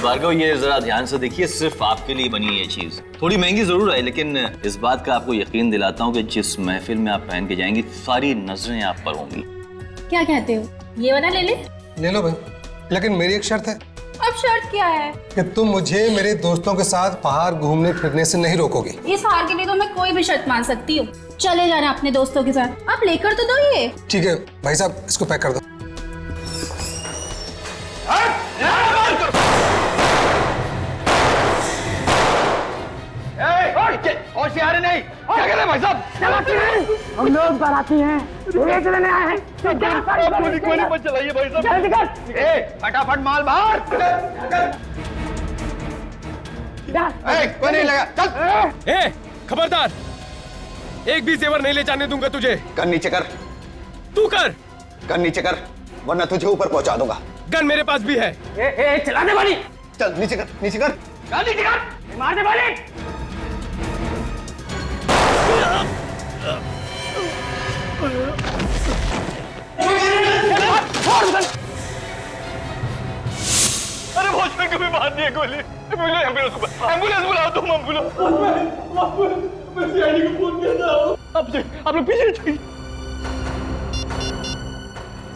भार्गव, ये जरा ध्यान से देखिए, सिर्फ आपके लिए बनी ये चीज। थोड़ी महंगी जरूर है, लेकिन इस बात का आपको यकीन दिलाता हूँ कि जिस महफिल में आप पहन के जाएंगी, सारी नजरें आप पर होंगी। क्या कहते हो, ये वाला ले ले? ले लो भाई, लेकिन मेरी एक शर्त है। अब शर्त क्या है? कि तुम मुझे मेरे दोस्तों के साथ बाहर घूमने फिरने से नहीं रोकोगे। इस हार के लिए तो मैं कोई भी शर्त मान सकती हूँ। चले जाना अपने दोस्तों के साथ, आप लेकर तो दो ये। ठीक है भाई साहब, इसको पैक कर दो। और सियारे नहीं, क्या कर रहे हैं भाई साहब? चलाती हैं, हम लोग बाराती हैं, रेत लेने आए हैं। गोली मत चलाइए भाई साहब। जल्दी कर, फटाफट माल बाहर। कोई नहीं लगा, चल। खबरदार, एक भी जेवर नहीं ले जाने दूंगा तुझे। गन नीचे कर। तू कर। गन नीचे कर, वरना तुझे ऊपर पहुंचा दूंगा। गन मेरे पास भी है। चला दे वाली। चल नीचे कर, नीचे कर, नीचे कर, मार दे वाली। अरे वॉचमैन को भी मार दिया गोली। एम्बुलेंस बुलाओ तुम, एम्बुलेंस। मैं सीआईडी को फोन किया था। आप लोग पीछे चाहिए।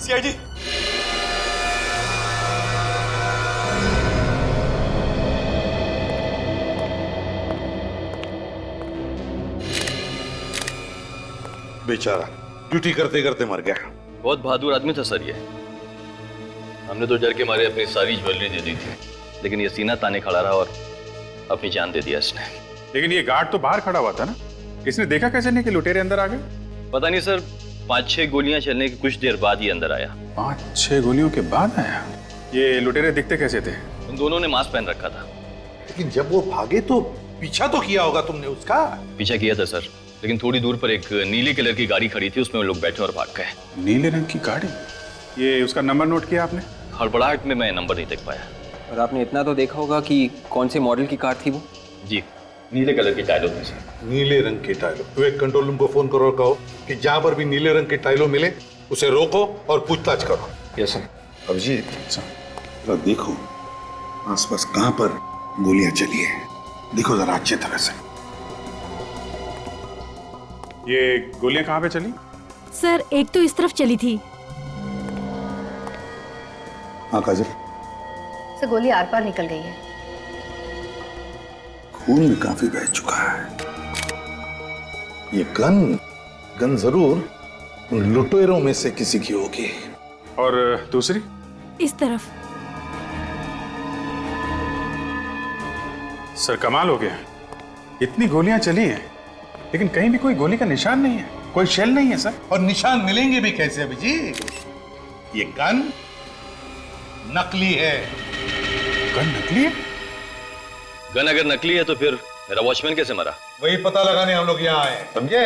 सीआईडी। बेचारा ड्यूटी करते करते मर गया। बहुत बहादुर आदमी था सर ये। हमने तो डर के मारे अपनी सारी ज्वेलरी दे दी थी, लेकिन ये सीना ताने खड़ा रहा और अपनी जान दे दिया इसने। लेकिन ये गार्ड तो बाहर खड़ा हुआ था ना, इसने देखा कैसे नहीं कि लुटेरे अंदर आ गए? पता नहीं सर, 5-6 गोलियां चलने के कुछ देर बाद ही अंदर आया। 5-6 गोलियों के बाद आया? ये लुटेरे दिखते कैसे थे? उन दोनों ने मास्क पहन रखा था। लेकिन जब वो भागे तो पीछा तो किया होगा तुमने उसका? पीछा किया था सर, लेकिन थोड़ी दूर पर एक नीले कलर की गाड़ी खड़ी थी, उसमें वो लोग बैठे और भाग गए। नीले रंग की गाड़ी? ये उसका नंबर नोट किया आपने? हड़बड़ाहट में मैं नंबर नहीं देख पाया। और आपने इतना तो देखा होगा कि कौन से मॉडल की कार थी वो? जी, नीले कलर की टाइलों में से। नीले रंग की टाइलों। तो एक कंट्रोल रूम को फोन करो और कहो कि जहां पर भी नीले रंग की टाइलों मिले उसे रोको और पूछताछ करो। Yes sir. अभिजीत, जरा देखो आसपास कहां पर गोलियां चली है, देखो जरा अच्छी तरह से। ये गोलियां कहां पे चली? सर, एक तो इस तरफ चली थी। हाँ काजल। सर, गोली आर पार निकल गई है। खून भी काफी बह चुका है। ये गन जरूर उन लुटेरों में से किसी की होगी। और दूसरी? इस तरफ। सर कमाल हो गया, इतनी गोलियां चली हैं लेकिन कहीं भी कोई गोली का निशान नहीं है, कोई शेल नहीं है सर। और निशान मिलेंगे भी कैसे अभिजीत? ये गन नकली है। गन नकली है? गन अगर नकली है तो फिर मेरा वॉचमैन कैसे मरा? वही पता लगाने हम लोग यहाँ आए, समझे?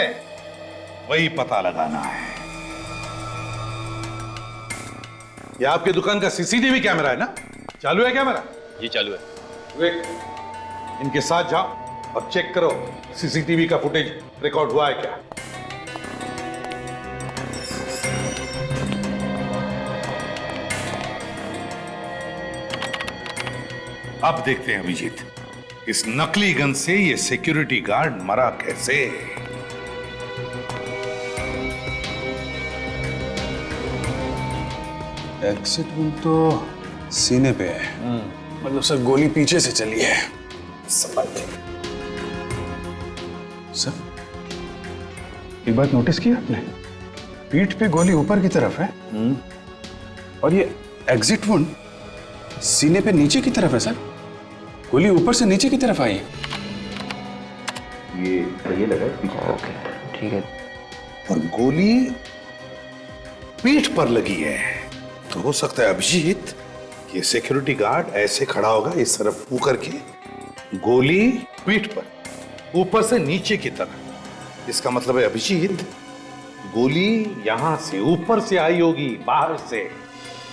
वही पता लगाना है। ये आपकी दुकान का सीसीटीवी कैमरा है ना? चालू है कैमरा? जी चालू है। विवेक, इनके साथ जाओ और चेक करो सीसीटीवी का फुटेज रिकॉर्ड हुआ है क्या। अब देखते हैं अभिजीत, इस नकली गन से ये सिक्योरिटी गार्ड मरा कैसे। एग्जिट रूम तो सीने पे है, मतलब सर गोली पीछे से चली है। सर एक बात नोटिस की आपने, पीठ पे गोली ऊपर की तरफ है और ये एग्जिट वुंड सीने पे नीचे की तरफ है। सर गोली ऊपर से नीचे की तरफ आई है। ये लगा पीछे। ओके, ठीक है। और गोली पीठ पर लगी है, तो हो सकता है अभिजीत ये सिक्योरिटी गार्ड ऐसे खड़ा होगा इस तरफ मुंह करके, गोली पीठ पर, ऊपर से नीचे की तरफ। इसका मतलब है अभिजीत गोली यहां से ऊपर से आई होगी, बाहर से।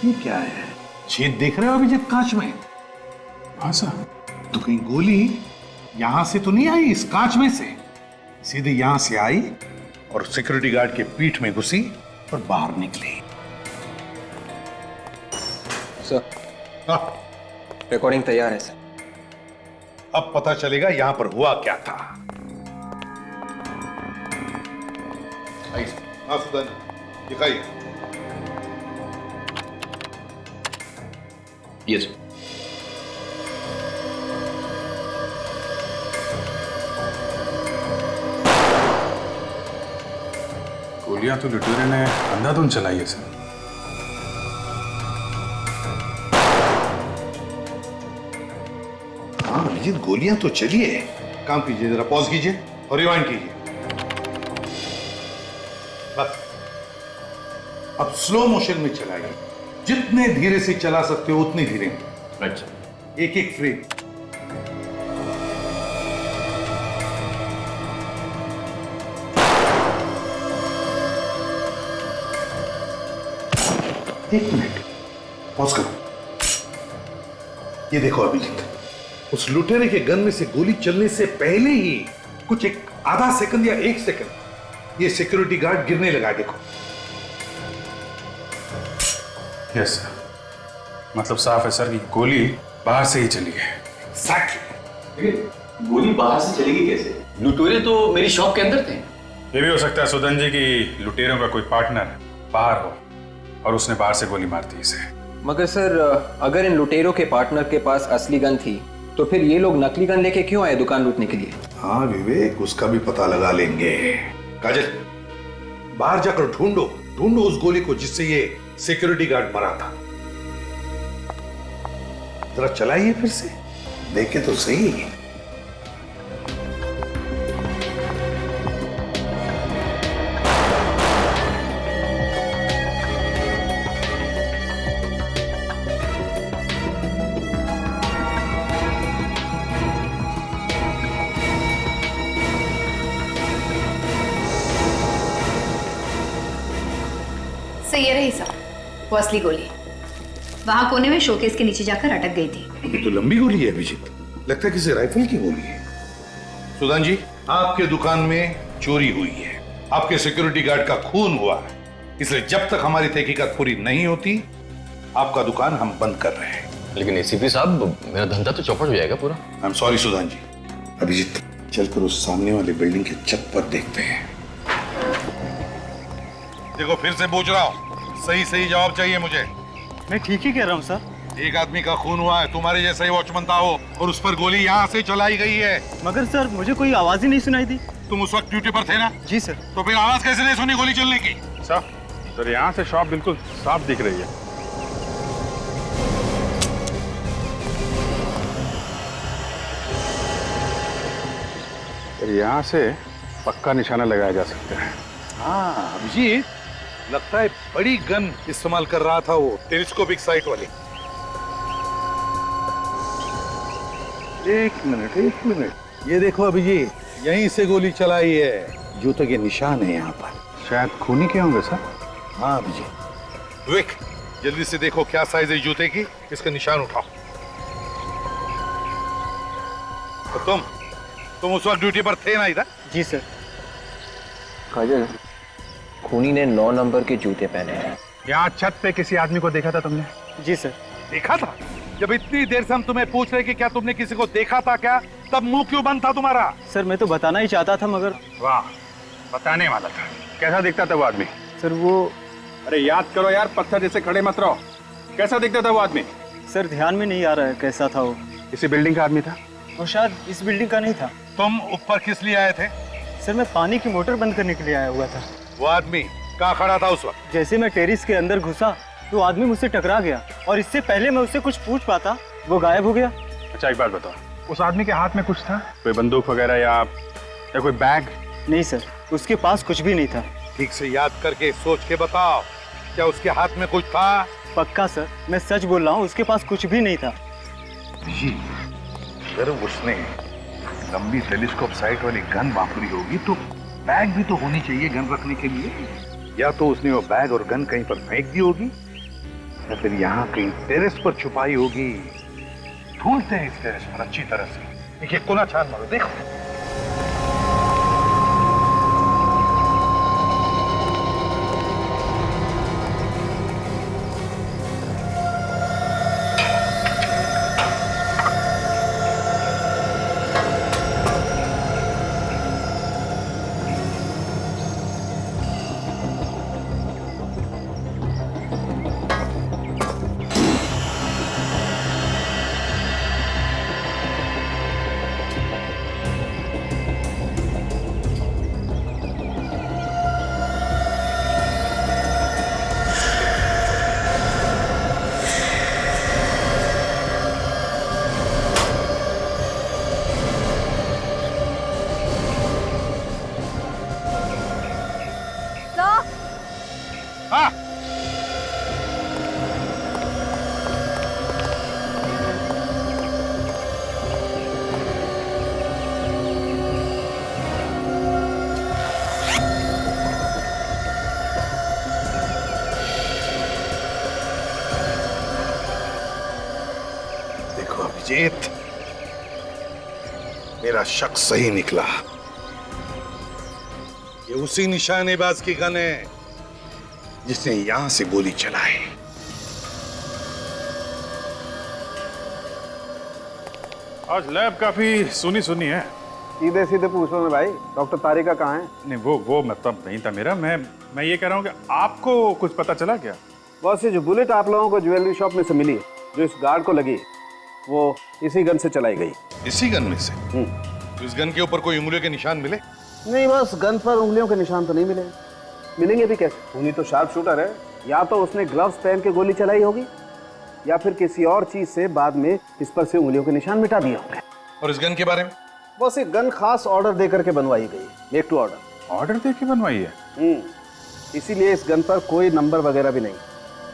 ये क्या है, छेद देख रहे हो अभिजीत कांच में? हाँ सर। तो कहीं गोली यहां से तो नहीं आई, इस कांच में से सीधे यहां से आई और सिक्योरिटी गार्ड के पीठ में घुसी और बाहर निकली। सर, हाँ, रिकॉर्डिंग तैयार है सर। अब पता चलेगा यहां पर हुआ क्या था। हाँ सुदान, दिखाइए। यस गोलियां तो लुटेरे ने अंधाधुंध चलाई है सर। हाँ अभिजीत, गोलियां तो चली है। काम कीजिए, जरा पॉज कीजिए और रिवाइंड कीजिए। बस अब स्लो मोशन में चलाइए। जितने धीरे से चला सकते हो उतने धीरे। अच्छा, एक एक फ्रेम। एक मिनट, पॉज करो। ये देखो अभिजीत, उस लुटेरे के गन में से गोली चलने से पहले ही कुछ एक आधा सेकंड या 1 सेकंड ये सिक्योरिटी गार्ड गिरने लगा। देखो। यस सर, मतलब साफ है सर कि गोली बाहर से ही चली है। एग्जैक्टली। गोली बाहर से चलेगी कैसे? लुटेरे तो मेरी शॉप के अंदर थे। ये भी हो सकता है सुदन जी की लुटेरों का कोई पार्टनर बाहर हो और उसने बाहर से गोली मार दी इसे। मगर सर, अगर इन लुटेरों के पार्टनर के पास असली गन थी तो फिर ये लोग नकली गन लेके क्यों आए दुकान लूटने के लिए? हाँ विवेक, उसका भी पता लगा लेंगे। काजल, बाहर जाकर ढूंढो ढूंढो उस गोली को जिससे ये सिक्योरिटी गार्ड मरा था। जरा चलाइए फिर से, देखे तो सही। सर ये रही सर, वो असली गोली वहां कोने में शोकेस के नीचे जाकर अटक गई थी। ये तो लंबी गोली है अभिजीत, लगता है किसी राइफल की गोली है। सुदान जी, आपके दुकान में चोरी हुई है, आपके सिक्योरिटी गार्ड का खून हुआ है, इसलिए जब तक हमारी तहकीकात पूरी नहीं होती आपका दुकान हम बंद कर रहे हैं। लेकिन एसीपी साहब, मेरा धंधा तो चौपट हो जाएगा पूरा। आई एम सॉरी सुदान जी। अभिजीत, चलकर उस सामने वाली बिल्डिंग के छत पर देखते हैं। देखो फिर से पूछ रहा हूँ, सही सही जवाब चाहिए मुझे। मैं ठीक ही कह रहा हूँ सर। एक आदमी का खून हुआ है, तुम्हारे जैसा ही वॉचमैन था वो, और उस पर गोली यहाँ से चलाई गई है। मगर सर, मुझे कोई आवाज ही नहीं सुनाई दी। तुम उस वक्त ड्यूटी पर थे ना? जी सर। तो फिर आवाज कैसे नहीं सुनी गोली चलने की? सर यहाँ से शॉप बिल्कुल साफ दिख रही है। यहाँ से पक्का निशाना लगाया जा सकता है। हाँ अभिजीत, लगता है बड़ी गन इस्तेमाल कर रहा था वो, टेलीस्कोपिक साइट वाली। एक मिनट, ये देखो अभिजीत, यहीं से गोली चलाई है, जूते के निशान है यहाँ पर। शायद खूनी के होंगे सर। हाँ अभिजीत। विवेक, जल्दी से देखो क्या साइज है जूते की, इसका निशान उठाओ। तो तुम उस वक्त ड्यूटी पर थे ना इधर? जी सर। काजल, खूनी ने 9 नंबर के जूते पहने हैं। यहाँ छत पे किसी आदमी को देखा था तुमने? जी सर। देखा था? जब इतनी देर से हम तुम्हें पूछ रहे कि क्या तुमने किसी को देखा था क्या, तब मुंह क्यों बंद था तुम्हारा? सर मैं तो बताना ही चाहता था मगर। वाह, बताने वाला था। कैसा दिखता था वो आदमी? सर वो, अरे याद करो यार, पत्थर जैसे खड़े मत रहो। कैसा दिखता था वो आदमी? सर ध्यान में नहीं आ रहा है कैसा था वो। इसी बिल्डिंग का आदमी था? और शायद इस बिल्डिंग का नहीं था। तुम ऊपर किस लिए आए थे? सर मैं पानी की मोटर बंद करने के लिए आया हुआ था। वो आदमी कहाँ खड़ा था उस वक्त? जैसे मैं टेरिस के अंदर घुसा तो आदमी मुझसे टकरा गया, और इससे पहले मैं उससे कुछ पूछ पाता वो गायब हो गया। अच्छा एक बात बताओ, उस आदमी के हाथ में कुछ था? कोई बंदूक वगैरह या कोई बैग? नहीं सर, उसके पास कुछ भी नहीं था। ठीक से याद करके सोच के बताओ, क्या उसके हाथ में कुछ था? पक्का सर, मैं सच बोल रहा हूँ, उसके पास कुछ भी नहीं था। अगर उसने लंबी टेलीस्कोप साइट वाली गन वापरी होगी तो बैग भी तो होनी चाहिए गन रखने के लिए। या तो उसने वो बैग और गन कहीं पर फेंक दी होगी, या फिर यहाँ कहीं टेरेस पर छुपाई होगी। ढूंढते हैं इस टेरेस पर अच्छी तरह से। एक कोना छान मारो, देखो। अभिजीत, मेरा शक सही निकला। ये उसी निशानेबाज की गन है जिसने यहां से गोली चलाई। आज लैब काफी सुनी सुनी है। सीधे सीधे पूछ लो ना भाई, डॉक्टर तारिका कहाँ है? नहीं, वो मतलब नहीं था मेरा। मैं ये कह रहा हूँ कि आपको कुछ पता चला क्या? बस ये जो बुलेट आप लोगों को ज्वेलरी शॉप में से मिली है, जो इस गार्ड को लगी, वो इसी गन से चलाई गई। इसी गन में से? तो इस गन के ऊपर कोई उंगलियों के निशान मिले? नहीं, बस गन पर उंगलियों के निशान तो नहीं मिले। मिलेंगे भी कैसे? खूनी तो शार्प शूटर है। या तो उसने ग्लव्स पहन के गोली चलाई होगी, या फिर किसी और चीज से बाद में इस पर से उंगलियों के निशान मिटा दिए होंगे। और इस गन के बारे में? बस एक गन खास ऑर्डर दे करके बनवाई गई, मेक टू ऑर्डर। ऑर्डर दे के बनवाई है? इसीलिए इस गन पर कोई नंबर वगैरह भी नहीं।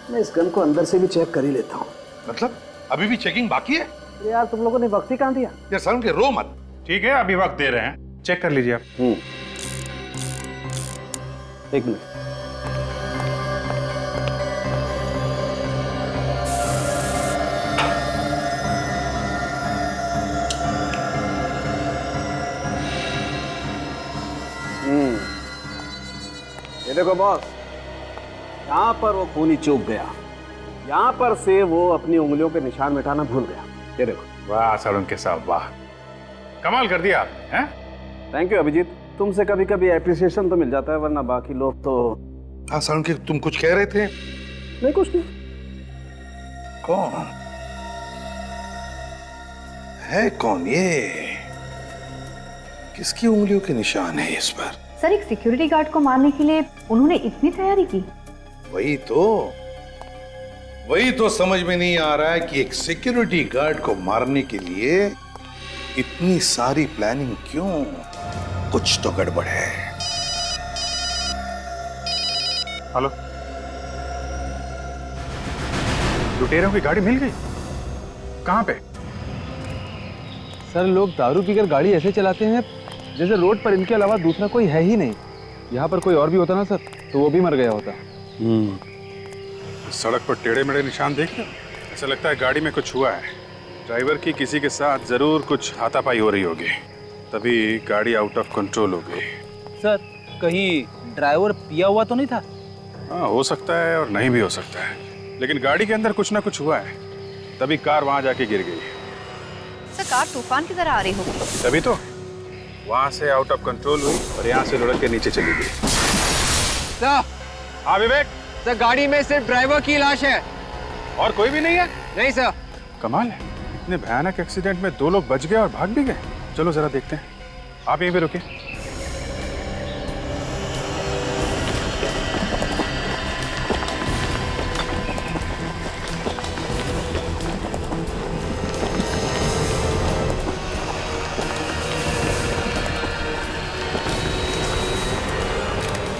मैं इस गन को अंदर से भी चेक कर ही लेता हूँ। मतलब अभी भी चेकिंग बाकी है? यार तुम लोगों ने वक्त ही कहाँ दिया? यार सारुण के रो मत। ठीक है, अभी वक्त दे रहे हैं, चेक कर लीजिए आप। एक मिनट। ये देखो बॉस, यहाँ पर वो खूनी चूक गया, यहाँ पर से वो अपनी उंगलियों के निशान मिटाना भूल गया। ये देखो। वाह सारुण के साहब, वाह, कमाल कर दिया आपने। हैं? थैंक यू अभिजीत, तुमसे कभी कभी एप्रिसिएशन तो मिल जाता है, वरना बाकी लोग तो। हाँ सारुण के, तुम कुछ कह रहे थे? नहीं, कुछ नहीं। कौन है? कौन ये? किसकी उंगलियों के निशान है इस पर? सर, एक सिक्योरिटी गार्ड को मारने के लिए उन्होंने इतनी तैयारी की? वही तो समझ में नहीं आ रहा है कि एक सिक्योरिटी गार्ड को मारने के लिए इतनी सारी प्लानिंग क्यों? कुछ तो गड़बड़ है। हेलो, लुटेरों की गाड़ी मिल गई? कहाँ पे? सर, लोग दारू पीकर गाड़ी ऐसे चलाते हैं जैसे रोड पर इनके अलावा दूसरा कोई है ही नहीं। यहाँ पर कोई और भी होता ना सर, तो वो भी मर गया होता। सड़क पर टेढ़े मेढ़े निशान देख रहे हो? ऐसा लगता है गाड़ी में कुछ हुआ है। ड्राइवर की किसी के साथ जरूर कुछ हाथापाई हो रही होगी, तभी गाड़ी आउट ऑफ कंट्रोल हो गई। सर, कहीं ड्राइवर पिया हुआ तो नहीं था? हाँ, हो सकता है और नहीं भी हो सकता है, लेकिन गाड़ी के अंदर कुछ ना कुछ हुआ है, तभी कार वहां जाके गिर गई। सर, कार तूफान की तरह आ रही होगी। तभी तो वहां से आउट ऑफ कंट्रोल हुई और यहाँ से लुढ़क के नीचे चली गई। सर, हाँ विवेक? सर, गाड़ी में सिर्फ ड्राइवर की लाश है, और कोई भी नहीं है? नहीं सर। कमाल है, इतने भयानक एक्सीडेंट में 2 लोग बच गए और भाग भी गए। चलो जरा देखते हैं। आप यहीं पे रुकिए।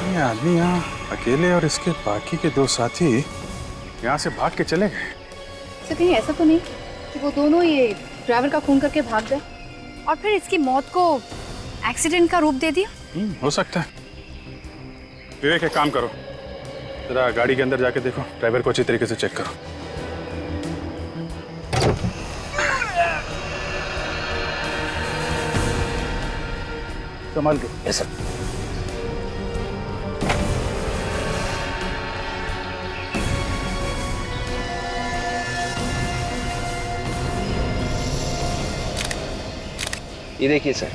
ये आदमी यहाँ अकेले और इसके बाकी के 2 साथी यहाँ से भाग के चले गए। सर, कहीं ऐसा तो नहीं कि वो दोनों ये ड्राइवर का खून करके भाग गए और फिर इसकी मौत को एक्सीडेंट का रूप दे दिया? हो सकता है। विवेक, एक काम करो, जरा गाड़ी के अंदर जाके देखो, ड्राइवर को अच्छी तरीके से चेक करो। संभाल के। Yes sir. ये देखिए सर।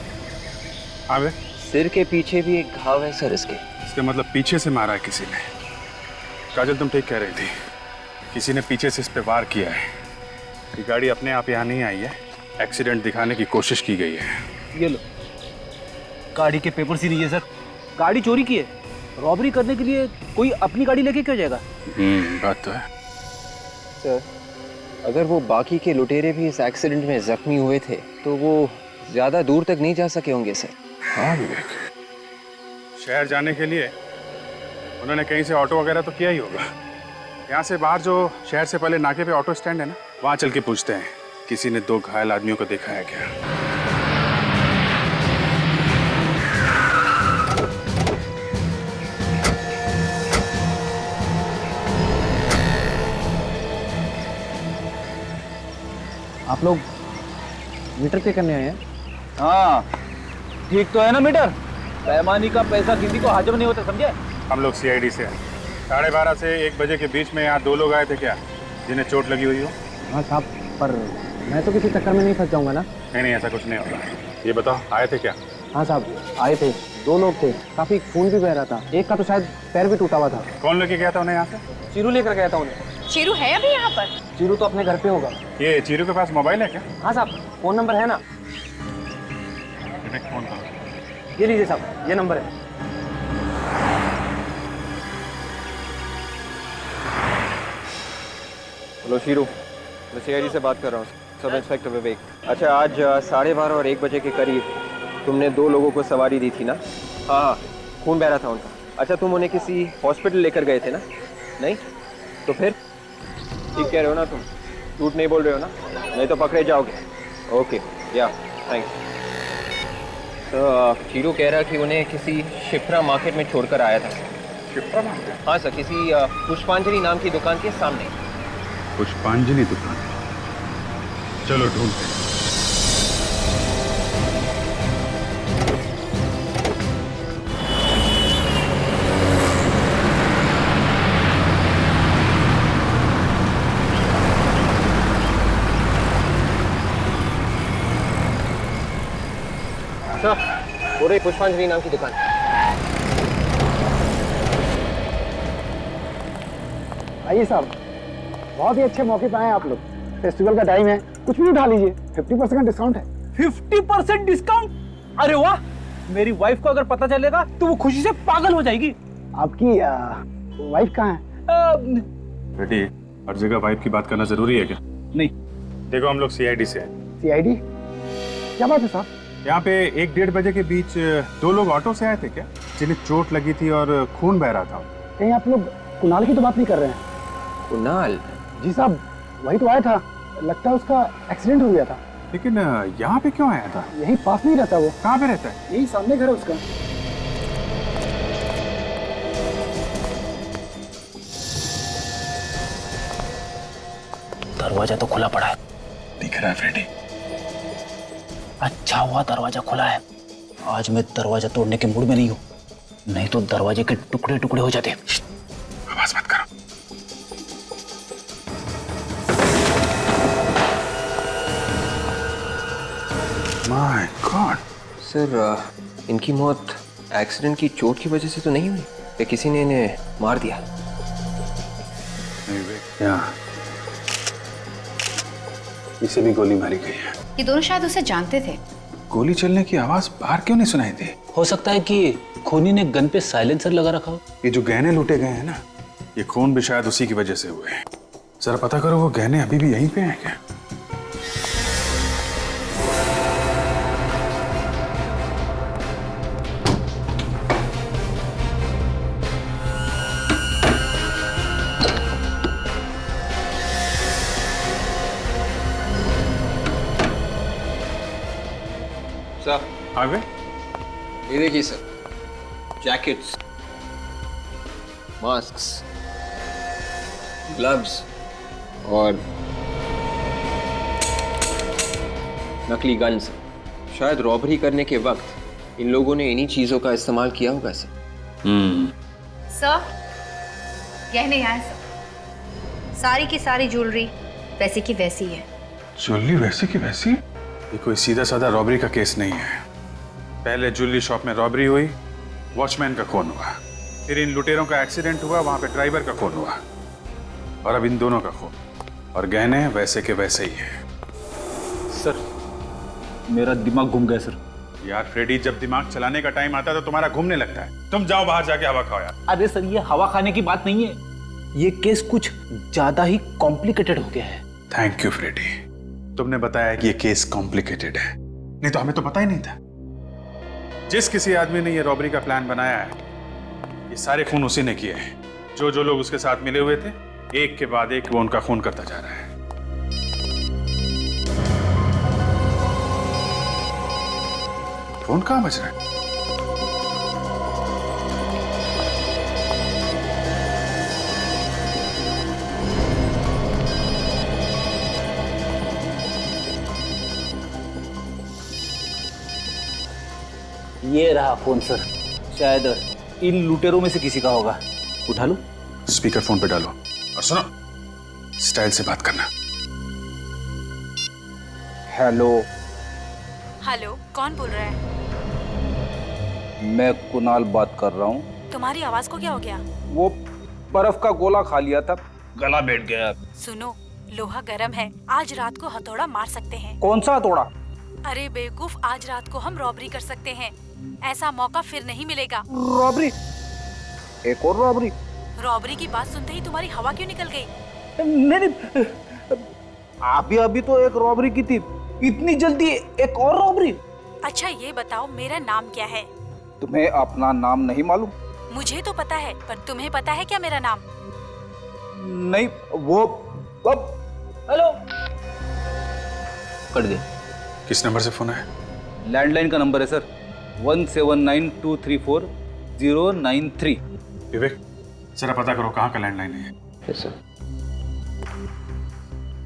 हाँ बे? सिर के पीछे भी एक घाव है सर इसके। इसका मतलब पीछे से मारा है किसी ने। काजल, तुम ठीक कह रही थी, किसी ने पीछे से इस पे वार किया है। ये गाड़ी अपने आप यहाँ नहीं आई है, एक्सीडेंट दिखाने की कोशिश की गई है। ये लो, गाड़ी के पेपर ही नहीं है सर। गाड़ी चोरी की है, रॉबरी करने के लिए कोई अपनी गाड़ी लेके क्यों जाएगा? बात तो है। सर, अगर वो बाकी के लुटेरे भी इस एक्सीडेंट में जख्मी हुए थे तो वो ज्यादा दूर तक नहीं जा सके होंगे सर। हाँ विवेक, शहर जाने के लिए उन्होंने कहीं से ऑटो वगैरह तो किया ही होगा। यहाँ से बाहर जो शहर से पहले नाके पे ऑटो स्टैंड है ना, वहाँ चल के पूछते हैं किसी ने 2 घायल आदमियों को देखा है क्या। आप लोग मीटर पे करने आए हैं। हाँ ठीक तो है ना मीटर? बेईमानी का पैसा किसी को हाजिर नहीं होता, समझे? हम लोग सीआईडी से हैं। 12:30 से 1 बजे के बीच में यहाँ 2 लोग आए थे क्या, जिन्हें चोट लगी हुई हो? हाँ साहब, पर मैं तो किसी चक्कर में नहीं फंस जाऊंगा ना। नहीं, ऐसा कुछ नहीं होगा। ये बताओ, आए थे क्या? हाँ साहब, आए थे, 2 लोग थे, काफी खून भी बह रहा था, एक का तो शायद पैर भी टूटा हुआ था। कौन लेके गया था उन्हें यहाँ से? चीरू लेकर गया था उन्हें। चीरू है अभी यहाँ पर? चीरू तो अपने घर पे होगा। ये चीरू के पास मोबाइल है क्या? हाँ साहब, फोन नंबर है ना? फोन करो। ये लीजिए साहब, ये नंबर है। हेलो शीरू, मैं सीआईडी से बात कर रहा हूँ, सब इंस्पेक्टर विवेक। अच्छा, आज 12:30 और 1 बजे के करीब तुमने 2 लोगों को सवारी दी थी ना? हाँ, खून बह रहा था उनका। अच्छा, तुम उन्हें किसी हॉस्पिटल लेकर गए थे ना? नहीं? तो फिर ठीक कह रहे हो ना तुम? झूठ नहीं बोल रहे हो ना? नहीं तो पकड़े जाओगे। ओके, या थैंक्स। तो शीरू कह रहा कि उन्हें किसी शिप्रा मार्केट में छोड़कर आया था। शिप्रा मार्केट? हाँ सर, किसी पुष्पांजलि नाम की दुकान के सामने। पुष्पांजलि दुकान? चलो ढूंढते हैं। सर, वो रही पुष्पांजलि नाम की दुकान। आइए साहब, बहुत ही अच्छे मौके पे आए आप लोग। फेस्टिवल का टाइम है, कुछ भी उठा लीजिए, 50% डिस्काउंट है। 50% डिस्काउंट? अरे वाह, मेरी वाइफ को अगर पता चलेगा तो वो खुशी से पागल हो जाएगी। आपकी वाइफ कहाँ है? रेडी, हर जगह वाइफ की बात करना जरूरी है क्या? नहीं। देखो, हम लोग सीआईडी से हैं। सीआईडी? क्या बात है साहब? यहाँ पे 1-1:30 बजे के बीच 2 लोग ऑटो से आए थे क्या, जिन्हें चोट लगी थी और खून बह रहा था? कहीं आप लोग कुणाल की तो बात नहीं कर रहे हैं? कुणाल? जी साहब, वही तो आया था, लगता है उसका एक्सीडेंट हो गया था। लेकिन यहाँ पे क्यों आया था? यही पास नहीं रहता वो। कहाँ पे रहता है? यही सामने घर है उसका। दरवाजा तो खुला पड़ा है। दिख रहा है फ्रेडी? अच्छा हुआ दरवाजा खुला है। आज मैं दरवाजा तोड़ने के मूड में नहीं हूँ, नहीं तो दरवाजे के टुकड़े टुकड़े हो जाते। आवाज मत करो। My God. सर, इनकी मौत एक्सीडेंट की चोट की वजह से तो नहीं हुई या किसी ने इन्हें मार दिया? यहाँ इसे भी गोली मारी गई है। ये दोनों शायद उसे जानते थे। गोली चलने की आवाज बाहर क्यों नहीं सुनाई दी? हो सकता है कि खूनी ने गन पे साइलेंसर लगा रखा हो। ये जो गहने लूटे गए हैं ना, ये खून भी शायद उसी की वजह से हुए हैं। जरा पता करो, वो गहने अभी भी यहीं पे हैं क्या? सर, आ गए? ये देखिए सर, जैकेट्स, मास्क्स, ग्लव्स और नकली गन्स। शायद रॉबरी करने के वक्त इन लोगों ने इन्हीं चीजों का इस्तेमाल किया होगा सर। सर, गहने यहाँ है सर। सारी की सारी ज्वेलरी वैसी की वैसी है। ज्वेलरी वैसी की वैसी? ये कोई सीधा साधा रॉबरी का केस नहीं है। पहले ज्वेलरी शॉप में रॉबरी हुई, वॉचमैन का खून हुआ, फिर इन लुटेरों का एक्सीडेंट हुआ, वहां पे ड्राइवर का खून हुआ, और अब इन दोनों का खून। और गहने वैसे के वैसे ही हैं। सर, मेरा दिमाग घूम गया सर। यार फ्रेडी, जब दिमाग चलाने का टाइम आता है तो तुम्हारा घूमने लगता है। तुम जाओ बाहर जाके हवा खाओ यार। अरे सर, ये हवा खाने की बात नहीं है, ये केस कुछ ज्यादा ही कॉम्प्लिकेटेड हो गया है। थैंक यू फ्रेडी, तुमने बताया कि ये केस कॉम्प्लिकेटेड है, नहीं तो हमें तो पता ही नहीं था। जिस किसी आदमी ने ये रॉबरी का प्लान बनाया है, ये सारे खून उसी ने किए हैं। जो जो लोग उसके साथ मिले हुए थे, एक के बाद एक वो उनका खून करता जा रहा है। फोन कहाँ बज रहा है? ये रहा फोन सर, शायद इन लुटेरों में से किसी का होगा। उठा लो। स्पीकर फोन पे डालो और सुनो, स्टाइल से बात करना। हेलो, हेलो, कौन बोल रहा है? मैं कुणाल बात कर रहा हूँ। तुम्हारी आवाज को क्या हो गया? वो बर्फ का गोला खा लिया था, गला बैठ गया। सुनो, लोहा गर्म है, आज रात को हथौड़ा मार सकते हैं। कौन सा हथौड़ा? अरे बेवकूफ, आज रात को हम रॉबरी कर सकते हैं। ऐसा मौका फिर नहीं मिलेगा। रॉबरी? एक और रॉबरी? रॉबरी की बात सुनते ही तुम्हारी हवा क्यों निकल गई? नहीं, अभी तो एक रॉबरी की थी, इतनी जल्दी एक और रॉबरी? अच्छा ये बताओ, मेरा नाम क्या है? तुम्हें अपना नाम नहीं मालूम? मुझे तो पता है, पर तुम्हें पता है क्या मेरा नाम? नहीं, वो हेलो, कट गया। किस नंबर से फोन है? लैंडलाइन का नंबर है सर, 1792340093। विवेक, जरा पता करो कहाँ का लैंडलाइन है। Yes sir.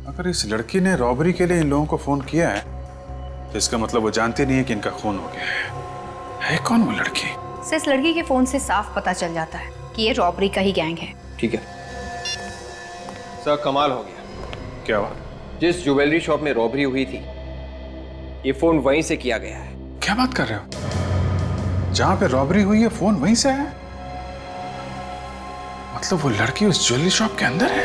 अगर इस लड़की ने रॉबरी के लिए इन लोगों को फोन किया है तो इसका मतलब वो जानती नहीं है कि इनका खून हो गया है कौन वो लड़की? सर, इस लड़की के फोन से साफ पता चल जाता है कि ये रॉबरी का ही गैंग है। ठीक है सर, कमाल हो गया। क्या हुआ? जिस ज्वेलरी शॉप में रॉबरी हुई थी, ये फोन वहीं से किया गया है। क्या बात कर रहे हो? जहां पे रॉबरी हुई है फोन वहीं से आया? मतलब वो लड़की उस ज्वेलरी शॉप के अंदर है?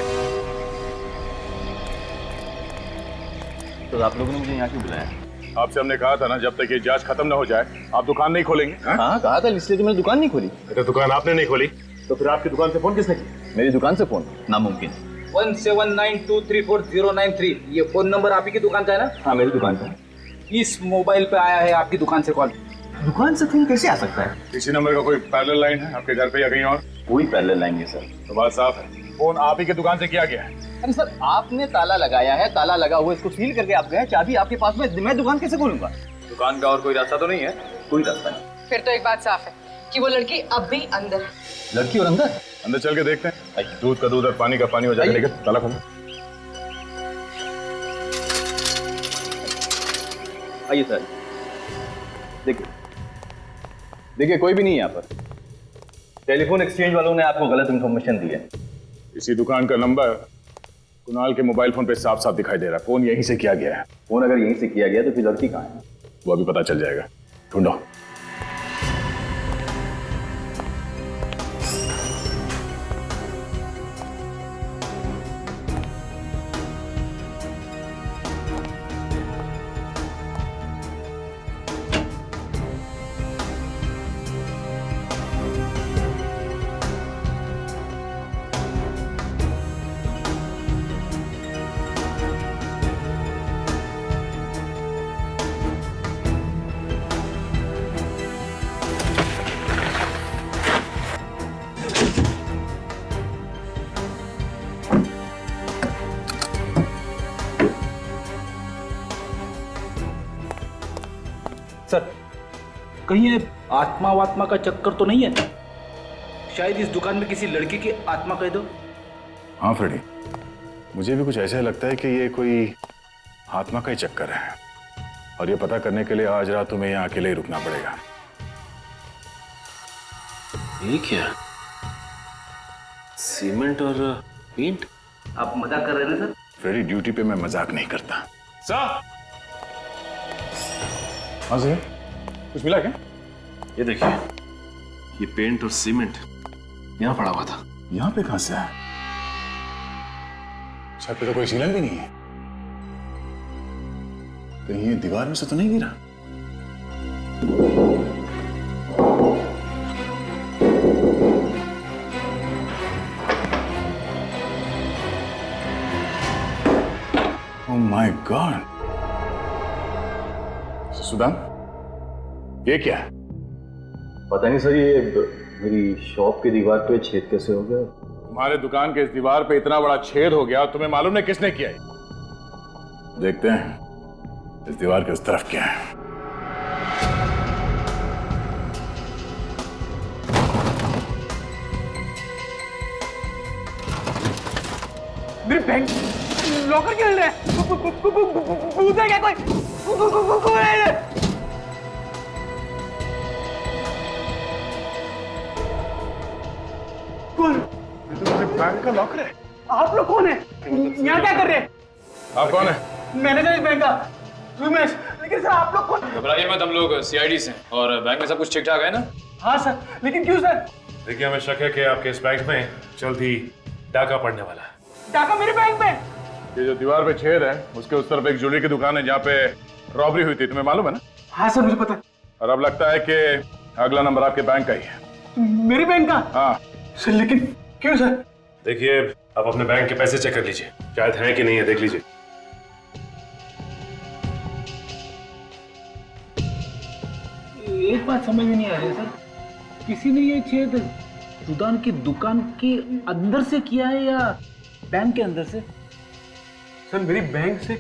तो आप लोगों ने मुझे यहाँ क्यों बुलाया? आपसे हमने कहा था ना, जब तक ये जांच खत्म ना हो जाए आप दुकान नहीं खोलेंगे। हाँ कहा था, इसलिए तो मैंने दुकान नहीं खोली। तो दुकान आपने नहीं खोली तो फिर आपकी दुकान से फोन किसने किया? मेरी दुकान से फोन नामुमकिन। 1792340093, ये फोन नंबर आप ही की दुकान का है ना? हाँ मेरी दुकान का। इस मोबाइल पे आया है आपकी दुकान से कॉल। दुकान से फोन कैसे आ सकता है? इसी नंबर का कोई पैरेलल लाइन है आपके घर पे या कहीं और? कोई पैरेलल लाइन नहीं सर। तो बात साफ है, फोन आप ही की दुकान से किया गया है। अरे सर, आपने ताला लगाया है, ताला लगा हुआ इसको सील करके आप गए, चाबी आपके पास में, मैं दुकान कैसे खोलूंगा? दुकान का और कोई रास्ता तो नहीं है? कोई रास्ता नहीं। फिर तो एक बात साफ है कि वो लड़की अब भी अंदर है। लड़की और अंदर? अंदर चल के देखते हैं। दूध का दूध और पानी का पानी हो जाएगा। लेकिन ताला खोलो। आइए सर, देखिए कोई भी नहीं है यहाँ पर। टेलीफोन एक्सचेंज वालों ने आपको गलत इंफॉर्मेशन दी है। इसी दुकान का नंबर कुणाल के मोबाइल फोन पे साफ साफ दिखाई दे रहा है। फोन यहीं से किया गया है। फोन अगर यहीं से किया गया तो फिर लड़की कहाँ है? वो अभी पता चल जाएगा, ढूंढो। सर, कहीं ये आत्मा वात्मा का चक्कर तो नहीं है? शायद इस दुकान में किसी लड़की की आत्मा कह दो। हाँ फ्रेडी, मुझे भी कुछ ऐसा लगता है कि ये कोई आत्मा का ही चक्कर है और ये पता करने के लिए आज रात तुम्हें यहाँ अकेले ही रुकना पड़ेगा। ये क्या? सीमेंट और पेंट? आप मजाक कर रहे हैं सर? फ्रेडी, ड्यूटी पे मैं मजाक नहीं करता। सर, हाँ सर, कुछ मिला क्या? ये देखिए, ये पेंट और सीमेंट यहाँ पड़ा हुआ था। यहाँ पे कहां से आया? छत पे तो कोई सीलन भी नहीं है। कहीं ये दीवार में से तो नहीं गिरा? Oh my God. सुदाम, ये क्या है? पता नहीं सर, ये मेरी शॉप की दीवार पे छेद कैसे हो गया? तुम्हारे दुकान के इस दीवार पे इतना बड़ा छेद हो गया, तुम्हें मालूम नहीं किसने किया है? देखते हैं इस दीवार के उस तरफ क्या है। मेरे बैंक लॉकर क्यों हिल रहा है? भूत है क्या कोई? बैंक का लॉकर है। आप लोग कौन है? यहाँ क्या कर रहे हैं? आप कौन है? मैनेजर इस बैंक का रमेश। लेकिन सर आप लोग कौन? घबराइए मत, हम लोग सीआईडी से हैं और बैंक में सब कुछ ठीक ठाक है ना? हाँ सर, लेकिन क्यों सर? देखिए, हमें शक है कि आपके इस बैंक में जल्द ही डाका पड़ने वाला है। डाका मेरे बैंक में? ये जो दीवार पे छेद है उसके उस तरफ एक ज्वेलरी की दुकान है जहाँ पे रॉबरी हुई थी, तुम्हें मालूम है ना? हाँ सर, मुझे पता है। और अब लगता है कि अगला नंबर आपके बैंक का ही है। मेरे बैंक का? हाँ सर, लेकिन क्यों सर? देखिए, आप अपने बैंक के पैसे चेक कर लीजिए, शायद है कि नहीं है, देख लीजिए। एक बात समझ में नहीं आ रही सर, किसी ने ये छेद रुदान की दुकान के अंदर से किया है या बैंक के अंदर से? सर, मेरी बैंक से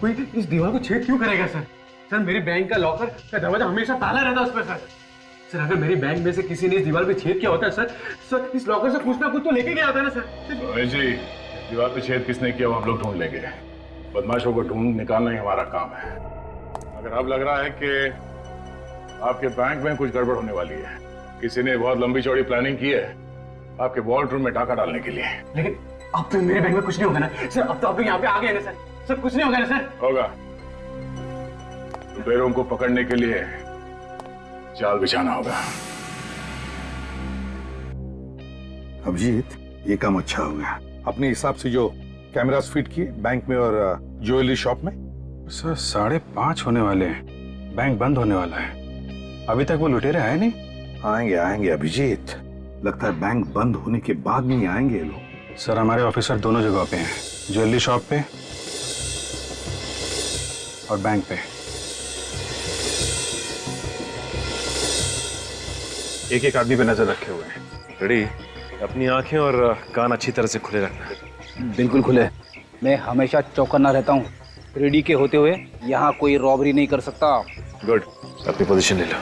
कोई इस दीवार को छेद क्यों करेगा सर? सर, मेरी बैंक का लॉकर का दरवाजा हमेशा ताला रहता है उसमें सर। सर, अगर मेरी बैंक में से किसी ने इस दीवार पे छेद किया होता है सर इस लॉकर से कुछ ना कुछ तो लेके गया होता है ना सर। रमेश जी, दीवार पे छेद किसने किया वो हम लोग ढूंढ लेंगे। बदमाशों को ढूंढ निकालना ही हमारा काम है। अगर अब लग रहा है कि आपके बैंक में कुछ गड़बड़ होने वाली है, किसी ने बहुत लंबी चौड़ी प्लानिंग की है आपके वॉल्ट रूम में डाका डालने के लिए। लेकिन अब तो मेरे बैंक में कुछ नहीं होगा ना सर? अब तो आप लोग यहाँ पे आ गए ना सर? सर, कुछ नहीं होगा ना सर? होगा। लुटेरों को पकड़ने के लिए जाल बिछाना होगा। अभिजीत, ये काम अच्छा हो गया। अपने हिसाब से जो कैमरास फिट किए बैंक में और ज्वेलरी शॉप में। सर 5:30 होने वाले हैं, बैंक बंद होने वाला है, अभी तक वो लुटेरे आए नहीं। आएंगे आएंगे अभिजीत, लगता है बैंक बंद होने के बाद नहीं आएंगे ये लोग। सर, हमारे ऑफिसर दोनों जगह पे हैं, ज्वेलरी शॉप पे और बैंक पे। एक एक आदमी पे नजर रखे हुए हैं। रेडी, अपनी आंखें और कान अच्छी तरह से खुले रखना। बिल्कुल खुले। मैं हमेशा चौकन्ना रहता हूँ। रेडी के होते हुए यहाँ कोई रॉबरी नहीं कर सकता। गुड, अपनी पोजीशन ले लो।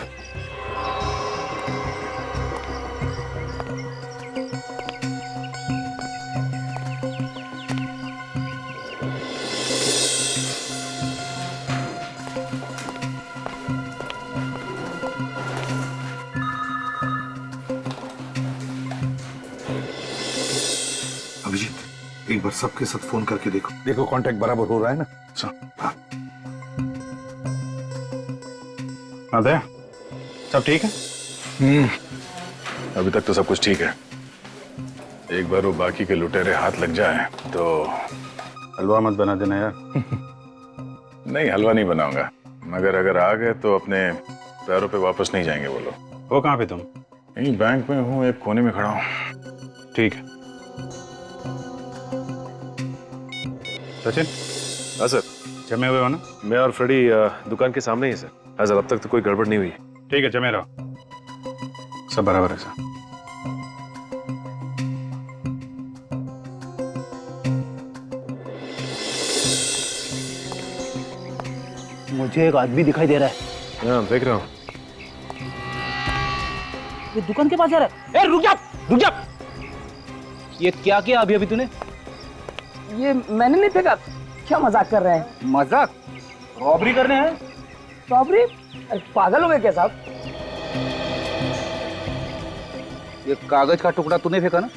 अभिजीत, एक बार सबके साथ फोन करके देखो कांटेक्ट बराबर हो रहा है ना? हाँ। अदय, सब ठीक है? अभी तक तो सब कुछ ठीक है। एक बार वो बाकी के लुटेरे हाथ लग जाए तो हलवा मत बना देना यार। नहीं, हलवा नहीं बनाऊंगा, मगर अगर आ गए तो अपने पैरों पे वापस नहीं जाएंगे वो लोग। वो कहाँ पे तुम? यहीं बैंक में हूँ, एक कोने में खड़ा हूँ। ठीक है सचिन। हाँ सर। जमे हुए हो ना? मैं और फ्रेडी दुकान के सामने ही सर। हाँ सर, अब तक तो कोई गड़बड़ नहीं हुई। ठीक है, जमे रहो, सब बराबर है सर। मुझे एक आदमी दिखाई दे रहा है। हाँ, देख रहा हूँ। ये दुकान के पास जा रहा है। ए, रुक जा, रुक जा। ये क्या किया अभी अभी तूने? ये मैंने नहीं फेंका। क्या मजाक कर रहे हैं? मजाक? रॉबरी करने हैं? रॉबरी? पागल हो गए क्या साहब? ये कागज का टुकड़ा तूने फेंका ना?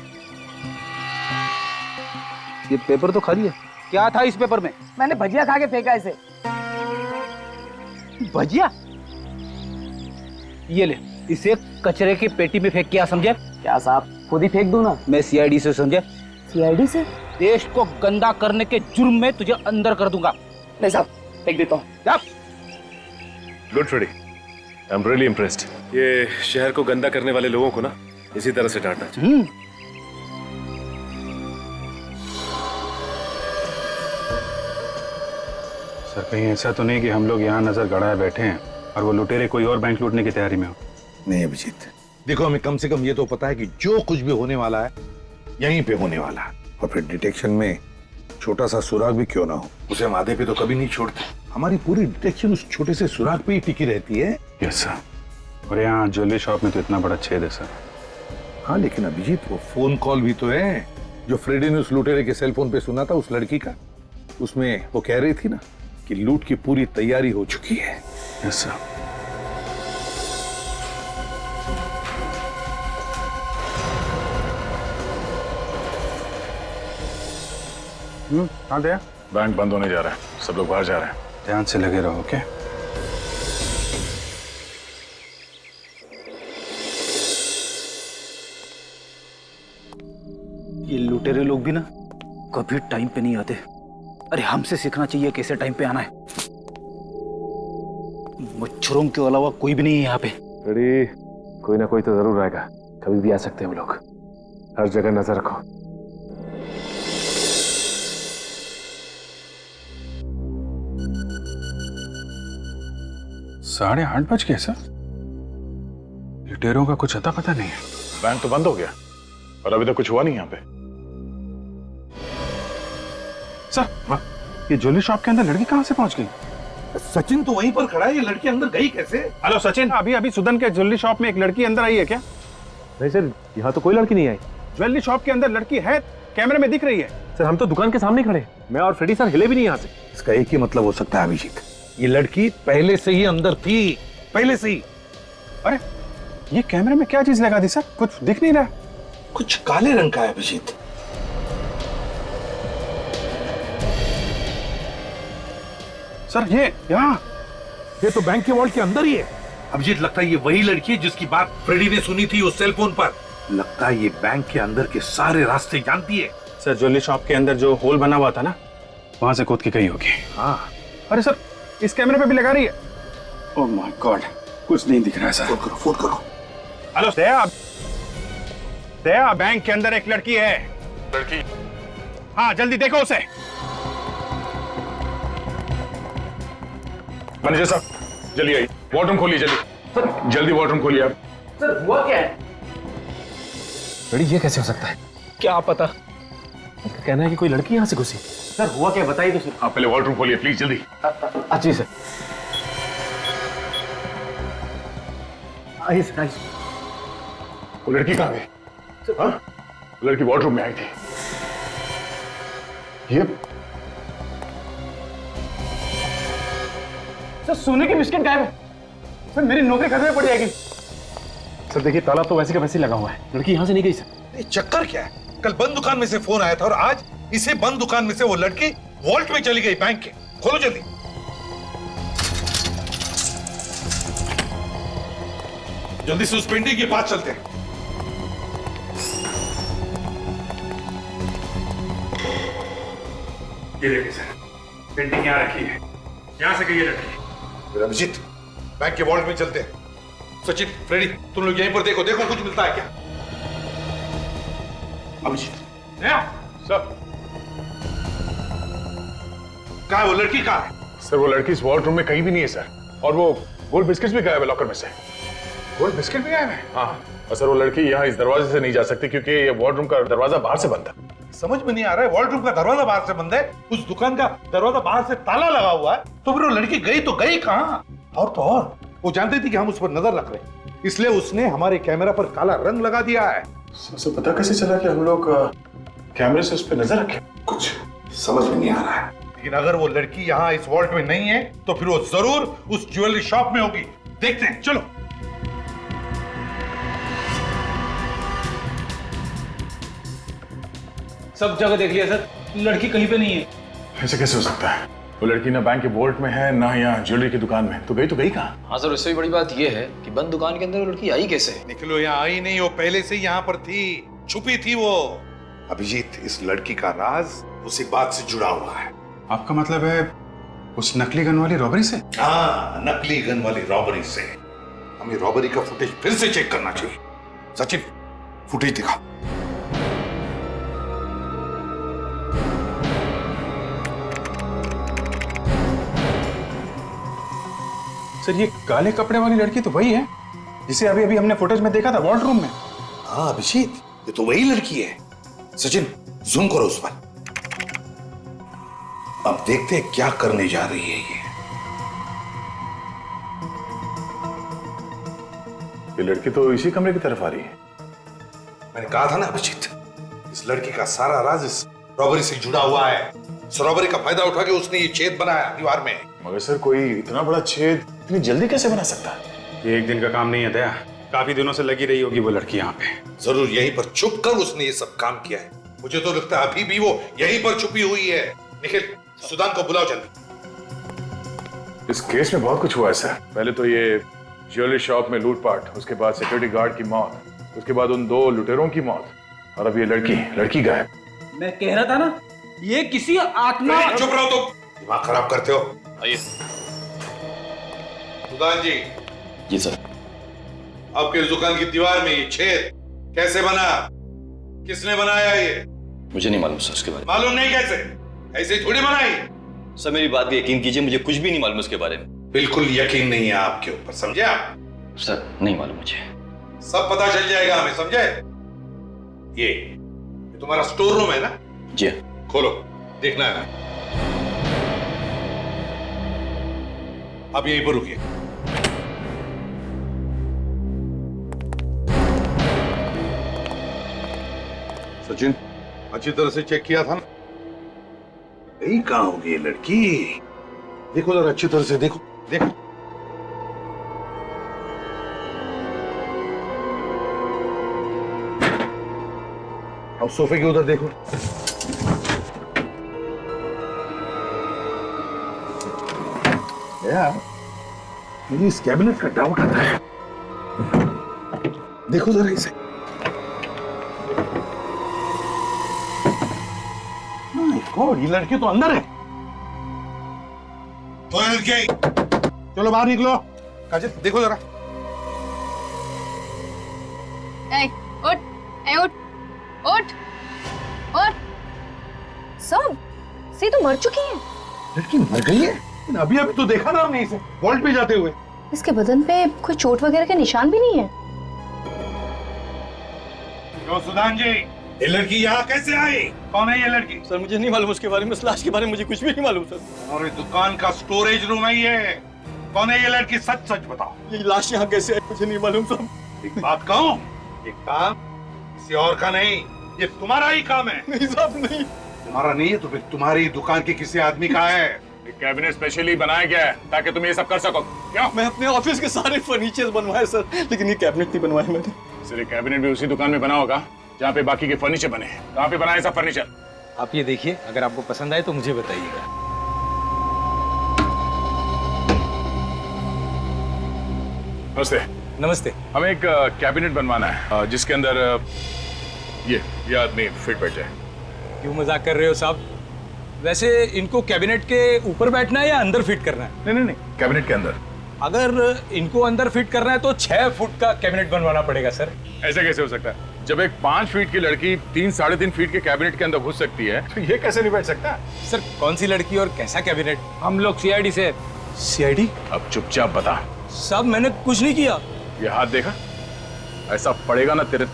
ये पेपर तो खाली है। क्या था इस पेपर में? मैंने भजिया खा के फेंका इसे। भजिया? ये ले, इसे कचरे की पेटी में फेंक के, समझे? क्या साहब, खुद ही फेंक दूं ना? मैं सीआईडी से, समझे? सीआईडी से? देश को गंदा करने के जुर्म में तुझे अंदर कर दूंगा। नहीं साहब, फेंक देता हूँ। Good Freddy, I am really impressed. ये शहर को गंदा करने वाले लोगों को ना इसी तरह से डांटना चाहिए। सर, कहीं ऐसा तो नहीं कि हम लोग यहाँ नजर गड़ाए बैठे हैं और वो लुटेरे कोई और बैंक लूटने की तैयारी में हो? नहीं अभिजीत, देखो हमें कम से कम ये तो पता है कि जो कुछ भी होने वाला है यहीं पे होने वाला है। और फिर डिटेक्शन में छोटा सा सुराग भी क्यों ना हो, उसे हम आधे पे तो कभी नहीं छोड़ते। हमारी पूरी डिटेक्शन उस छोटे से सुराग पे ही टिकी रहती है। Yes sir. और यहाँ ज्वेलरी शॉप में तो इतना बड़ा छेद है सर। हाँ, लेकिन अभिजीत वो फोन कॉल भी तो है जो फ्रेडी ने उस लुटेरे के सेलफोन पे सुना था उस लड़की का। उसमें वो कह रही थी ना कि लूट की पूरी तैयारी हो चुकी है। Yes sir. हाँ दया। बैंक बंद होने जा रहा है, सब लोग बाहर जा रहे हैं। ध्यान से लगे रहो, ओके? ये लुटेरे लोग भी ना कभी टाइम पे नहीं आते। अरे हमसे सीखना चाहिए कैसे टाइम पे आना है। मच्छरों के अलावा कोई भी नहीं है यहाँ पे। अरे कोई ना कोई तो जरूर आएगा, कभी भी आ सकते हैं हम लोग। हर जगह नजर रखो। साढ़े 8 बज गए सर। लुटेरों का कुछ अता पता नहीं है। बैंक तो बंद हो गया और अभी तक कुछ हुआ नहीं यहाँ पे। सर ये ज्वेलरी शॉप के अंदर लड़की कहाँ से पहुंच गई? सचिन तो वहीं पर खड़ा है, ये लड़की अंदर गई कैसे? हेलो सचिन, अभी सुदन के ज्वेलरी शॉप में एक लड़की अंदर आई है क्या? नहीं सर, यहाँ तो कोई लड़की नहीं आई। ज्वेलरी शॉप के अंदर लड़की है, कैमरे में दिख रही है। सर हम तो दुकान के सामने खड़े, मैं और फ्रेडी सर हिले भी नहीं यहाँ से। इसका एक ही मतलब हो सकता है अभिजीत, ये लड़की पहले से ही अंदर थी, पहले से ही। अरे ये कैमरे में क्या चीज लगा दी सर? कुछ दिख नहीं रहा। कुछ काले रंग का है अभिजीत। सर ये तो बैंक के वॉल्ट के अंदर ही है। अभिजीत लगता है ये वही लड़की है जिसकी बात फ्रेडी ने सुनी थी उस सेल फोन पर। लगता है ये बैंक के अंदर के सारे रास्ते जानती है। सर ज्वेलरी शॉप के अंदर जो होल बना हुआ था ना, वहां से कूद के गई होगी। हाँ। अरे सर इस कैमरे पे भी लगा रही है। ओह माय गॉड, कुछ नहीं दिख रहा है सर। फोन करो। हेलो दया, बैंक के अंदर एक लड़की है। लड़की? हाँ जल्दी देखो उसे। मैनेजर साहब जल्दी आइए, वॉर्डरूम खोलिए जल्दी। जल्दी वॉर्डरूम खोलिए आप। सर हुआ क्या है? फ्रेडी ये कैसे हो सकता है? क्या पता। उनका कहना है कि कोई लड़की यहाँ से घुसी। सर हुआ क्या बताइए तो सर। आप पहले वॉर्डरूम खोलिए प्लीज जल्दी। जी सर। आइए सर, आइए। वो लड़की कहाँ गई? हाँ? वो लड़की वॉर्डरूम में आई थी। ये सर सोने की बिस्किट गायब है। सर मेरी नौकरी खतरे में पड़ जाएगी। सर देखिए ताला तो वैसे का वैसे लगा हुआ है, लड़की यहाँ से नहीं गई सर। ये चक्कर क्या है? कल बंद दुकान में से फोन आया था और आज इसे बंद दुकान में से वो लड़की वॉल्ट में चली गई बैंक के। खोलो जल्दी। जल्दी से उस पेंटिंग के पास चलते हैं। ये देखिए सर, पेंटिंग यहाँ रखी है, यहाँ से गई है लड़की। अभिजीत बैंक के वॉल्ट में चलते हैं। सचिन, फ्रेडी, तुम लोग यहीं पर देखो कुछ मिलता है क्या। अभिजीत सर, कहाँ है वो लड़की? कहाँ है? सर वो लड़की इस वॉर्डरूम में कहीं भी नहीं है सर, और वो गोल्ड बिस्किट्स भी गायब है लॉकर में से। गोल्ड बिस्किट भी गायब है? हाँ, और सर वो लड़की यहाँ इस दरवाजे से नहीं जा सकती क्योंकि ये वॉर्डरूम का दरवाजा बाहर से बंद है। समझ में नहीं आ रहा है, वॉल्ट रूम का दरवाजा बाहर से बंद है, उस दुकान का दरवाजा बाहर से ताला लगा हुआ है, तो फिर वो लड़की गई तो गई कहाँ? और तो और वो जानती थी कि हम उस पर नजर रख रहे हैं, इसलिए उसने हमारे कैमरा पर काला रंग लगा दिया है। सर पता कैसे चला कि हम लोग कैमरे से उस पर नजर रखें? कुछ समझ में नहीं आ रहा है, लेकिन अगर वो लड़की यहाँ इस वॉल्ट में नहीं है तो फिर वो जरूर उस ज्वेलरी शॉप में होगी। देखते हैं, चलो। सब जगह देख लिया सर, लड़की कहीं पे नहीं है। ऐसे कैसे हो सकता है? वो लड़की ना बैंक के वॉल्ट में है ना यहाँ ज्वेलरी की दुकान में, तो गई कहाँ? हाँ सर, उससे भी बड़ी बात यह है कि बंद दुकान के अंदर वो लड़की आई कैसे? निकलो, यहाँ आई नहीं, वो पहले से यहाँ पर थी, छुपी थी वो। अभिजीत, इस लड़की का राज उसी बात से जुड़ा हुआ है। आपका मतलब है उस नकली गन वाली रॉबरी से? हाँ, नकली गन वाली रॉबरी से। हमें रॉबरी का फुटेज फिर से चेक करना चाहिए। सचिन, फुटेज दिखा। सर ये काले कपड़े वाली लड़की तो वही है जिसे अभी अभी हमने फुटेज में देखा था वॉल्ट रूम में। हाँ अभिजीत, ये तो वही लड़की है। सचिन, जूम करो उस पर। अब देखते हैं क्या करने जा रही है ये लड़की तो इसी कमरे की तरफ आ रही है। मैंने कहा था ना अभिजीत, इस लड़की का सारा राज इस रॉबरी से जुड़ा हुआ है। इस रॉबरी का फायदा उठा के उसने ये छेद बनाया दीवार में। मगर सर कोई इतना बड़ा छेद इतनी जल्दी कैसे बना सकता है? ये एक दिन का काम नहीं है दया, काफी दिनों से लगी रही होगी वो लड़की यहाँ पे। जरूर यहीं पर छुप कर उसने ये सब काम किया है। मुझे तो लगता है अभी भी वो यहीं पर छुपी हुई है। निखिल, सुदान को बुलाओ जल्दी। इस केस में बहुत कुछ हुआ है सर। पहले तो ये ज्वेलरी शॉप में लूटपाट, उसके बाद सिक्योरिटी गार्ड की मौत, उसके बाद उन 2 लुटेरों की मौत, और अब ये लड़की गायब। मैं कह रहा था ना, ये किसी आत्मा। चुप रहो तुम, दिमाग खराब करते हो। आइए। सुदान जी। जी सर। आपके दुकान की दीवार में ये छेद कैसे बना? किसने बनाया ये? मुझे नहीं मालूम सर उसके बारे में। मालूम नहीं कैसे? ऐसे ही थोड़ी बनाई। सर मेरी बात पे यकीन कीजिए, मुझे कुछ भी नहीं मालूम उसके बारे में। बिल्कुल यकीन नहीं है आपके ऊपर, समझे आप? सर नहीं मालूम मुझे। सब पता चल जाएगा हमें, समझे? ये तुम्हारा स्टोर रूम है ना? जी। खोलो, देखना है ना। अब यहीं पर रुकिए। सचिन, अच्छी तरह से चेक किया था ना? यही कहां होगी ये लड़की? देखो जरा अच्छी तरह से, देखो देखो। अब सोफे के उधर देखो। यार, मुझे इस कैबिनेट का डाउट आता है। देखो जरा इसे। गॉड, ये लड़की तो अंदर है। तो लड़की, चलो बाहर निकलो। काजल, देखो जरा। उठ, उठ, उठ, उठ। सब सी तो मर चुकी है। लड़की मर गई है? अभी अभी तो देखा ना हमने इसे वॉल्ट पे जाते हुए। इसके बदन पे कोई चोट वगैरह के निशान भी नहीं है। तो सुदान जी, ये लड़की यहाँ कैसे आई? कौन है ये लड़की? सर मुझे नहीं मालूम उसके बारे में, इस लाश के बारे में मुझे कुछ भी नहीं मालूम सर। और दुकान का स्टोरेज रूम है ये। कौन है ये लड़की? सच सच बताओ। ये लाश यहाँ कैसे आई मुझे नहीं मालूम सर। एक बात कहूँ, ये काम किसी और का नहीं, ये तुम्हारा ही काम है। नहीं साहब नहीं। तुम्हारा नहीं है तो फिर तुम्हारी दुकान के किसी आदमी का है। कैबिनेट स्पेशली बनाया गया है ताकि तुम ये सब कर सको। क्यों? मैं अपने ऑफिस के सारे फर्नीचर बनवाए सर, लेकिन ये कैबिनेट नहीं बनवाया मैंने। सर ये कैबिनेट भी उसी दुकान में बना होगा जहाँ पे बाकी के फर्नीचर बने हैं। कहाँ पे बनाया सब फर्नीचर? आप ये देखिए, अगर आपको पसंद आए तो मुझे बताइएगा। नमस्ते। नमस्ते। हमें एक कैबिनेट बनवाना है जिसके अंदर ये आदमी फिट बैठ जाए। क्यों मजाक कर रहे हो साहब? वैसे इनको कैबिनेट के ऊपर बैठना है या अंदर फिट करना है? नहीं, कैबिनेट के अंदर। अगर इनको अंदर फिट करना है तो 6 फुट का कैबिनेट बनवाना पड़ेगा सर। ऐसे कैसे हो सकता है? जब एक 5 फीट की लड़की 3-3.5 फीट के कैबिनेट के अंदर घुस सकती है तो ये कैसे नहीं बैठ सकता? सर कौन सी लड़की और कैसा कैबिनेट? हम लोग सीआईडी से। सीआईडी? अब चुपचाप बता। साहब मैंने कुछ नहीं किया। ये हाथ देखा? ऐसा पड़ेगा ना तेरे।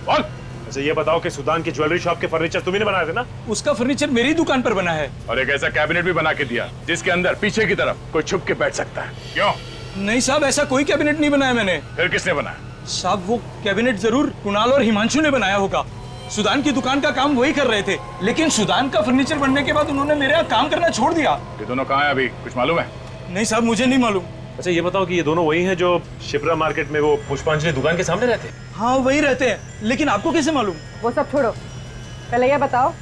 बोल। अच्छा ये बताओ कि सुदान की ज्वेलरी शॉप के फर्नीचर तुम्ही ने बनाए थे ना? उसका फर्नीचर मेरी दुकान पर बना है। और एक ऐसा कैबिनेट भी बना के दिया जिसके अंदर पीछे की तरफ कोई छुप के बैठ सकता है। क्यों? नहीं साहब, ऐसा कोई कैबिनेट नहीं बनाया मैंने। फिर किसने बनाया? साहब वो कैबिनेट जरूर कुणाल और हिमांशु ने बनाया होगा। सुदान की दुकान का काम वही कर रहे थे, लेकिन सुदान का फर्नीचर बनने के बाद उन्होंने मेरे यहाँ काम करना छोड़ दिया। ये दोनों कहाँ हैं अभी? कुछ मालूम है? नहीं साहब मुझे नहीं मालूम। अच्छा ये बताओ कि ये दोनों वही हैं जो शिप्रा मार्केट में वो पुष्पांजलि दुकान के सामने रहते हैं? हाँ वही रहते हैं, लेकिन आपको कैसे मालूम? वो सब छोड़ो, पहले ये बताओ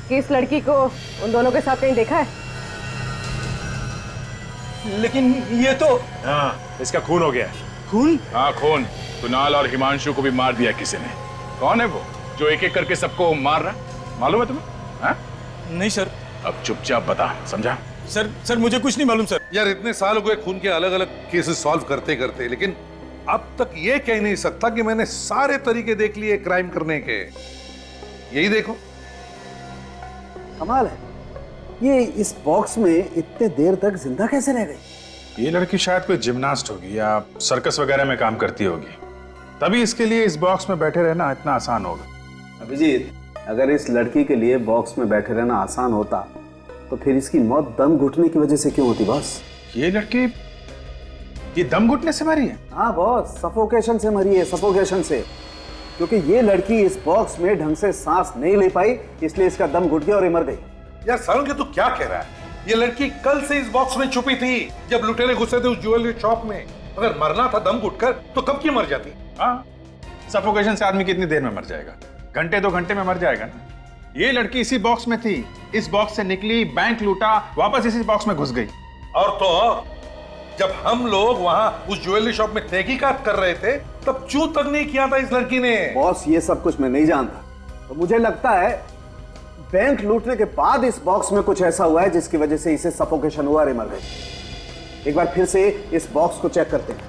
कि इस लड़की को उन दोनों के साथ कहीं देखा है? लेकिन ये तो। हाँ, इसका खून हो गया है। खून? हाँ खून। कुणाल और हिमांशु को भी मार दिया किसी ने। कौन है वो जो एक एक करके सबको मार रहा? मालूम है तुम्हें? हाँ? नहीं सर। अब चुपचाप बता, समझा? सर मुझे कुछ नहीं मालूम सर। यार इतने साल हो गए खून के अलग अलग केसेस सॉल्व करते करते, लेकिन अब तक ये कह नहीं सकता कि मैंने सारे तरीके देख लिए क्राइम करने के। यही देखो। कमाल है, ये इस बॉक्स में इतने देर तक जिंदा कैसे रह गई? ये लड़की शायद कोई जिम्नास्ट होगी या सर्कस वगैरह में काम करती होगी, तभी इसके लिए इस बॉक्स में बैठे रहना इतना आसान होगा। अभिजीत, अगर इस लड़की के लिए बॉक्स में बैठे रहना आसान होता तो फिर इसकी मौत दम घुटने की वजह से क्यों होती बॉस? ये लड़की ये दम घुटने से मरी है? हाँ बॉस, सफोकेशन से मरी है, सफोकेशन से। क्योंकि ये लड़की इस बॉक्स में ढंग से सांस नहीं ले पाई, इसलिए इसका दम घुट गया और ये मर गई। यार सारंग, तू क्या कह रहा है? ये लड़की कल से इस बॉक्स में छुपी थी जब लुटेरे घुसे थे उस ज्वेलरी शॉप में। अगर मरना था दम घुटकर तो कब की मर जाती? हाँ, सफोकेशन से आदमी कितनी देर में मर जाएगा? घंटे 2 घंटे में मर जाएगा ना। ये लड़की इसी बॉक्स में थी, इस बॉक्स से निकली, बैंक लूटा, वापस इसी बॉक्स में घुस गई। और तो और, जब हम लोग वहां उस ज्वेलरी शॉप में तहकीकात कर रहे थे तब चू तक नहीं किया था इस लड़की ने। बॉस ये सब कुछ मैं नहीं जानता, तो मुझे लगता है बैंक लूटने के बाद इस बॉक्स में कुछ ऐसा हुआ है जिसकी वजह से इसे सफोकेशन हुआ, और ये मर गई। एक बार फिर से इस बॉक्स को चेक करते हैं।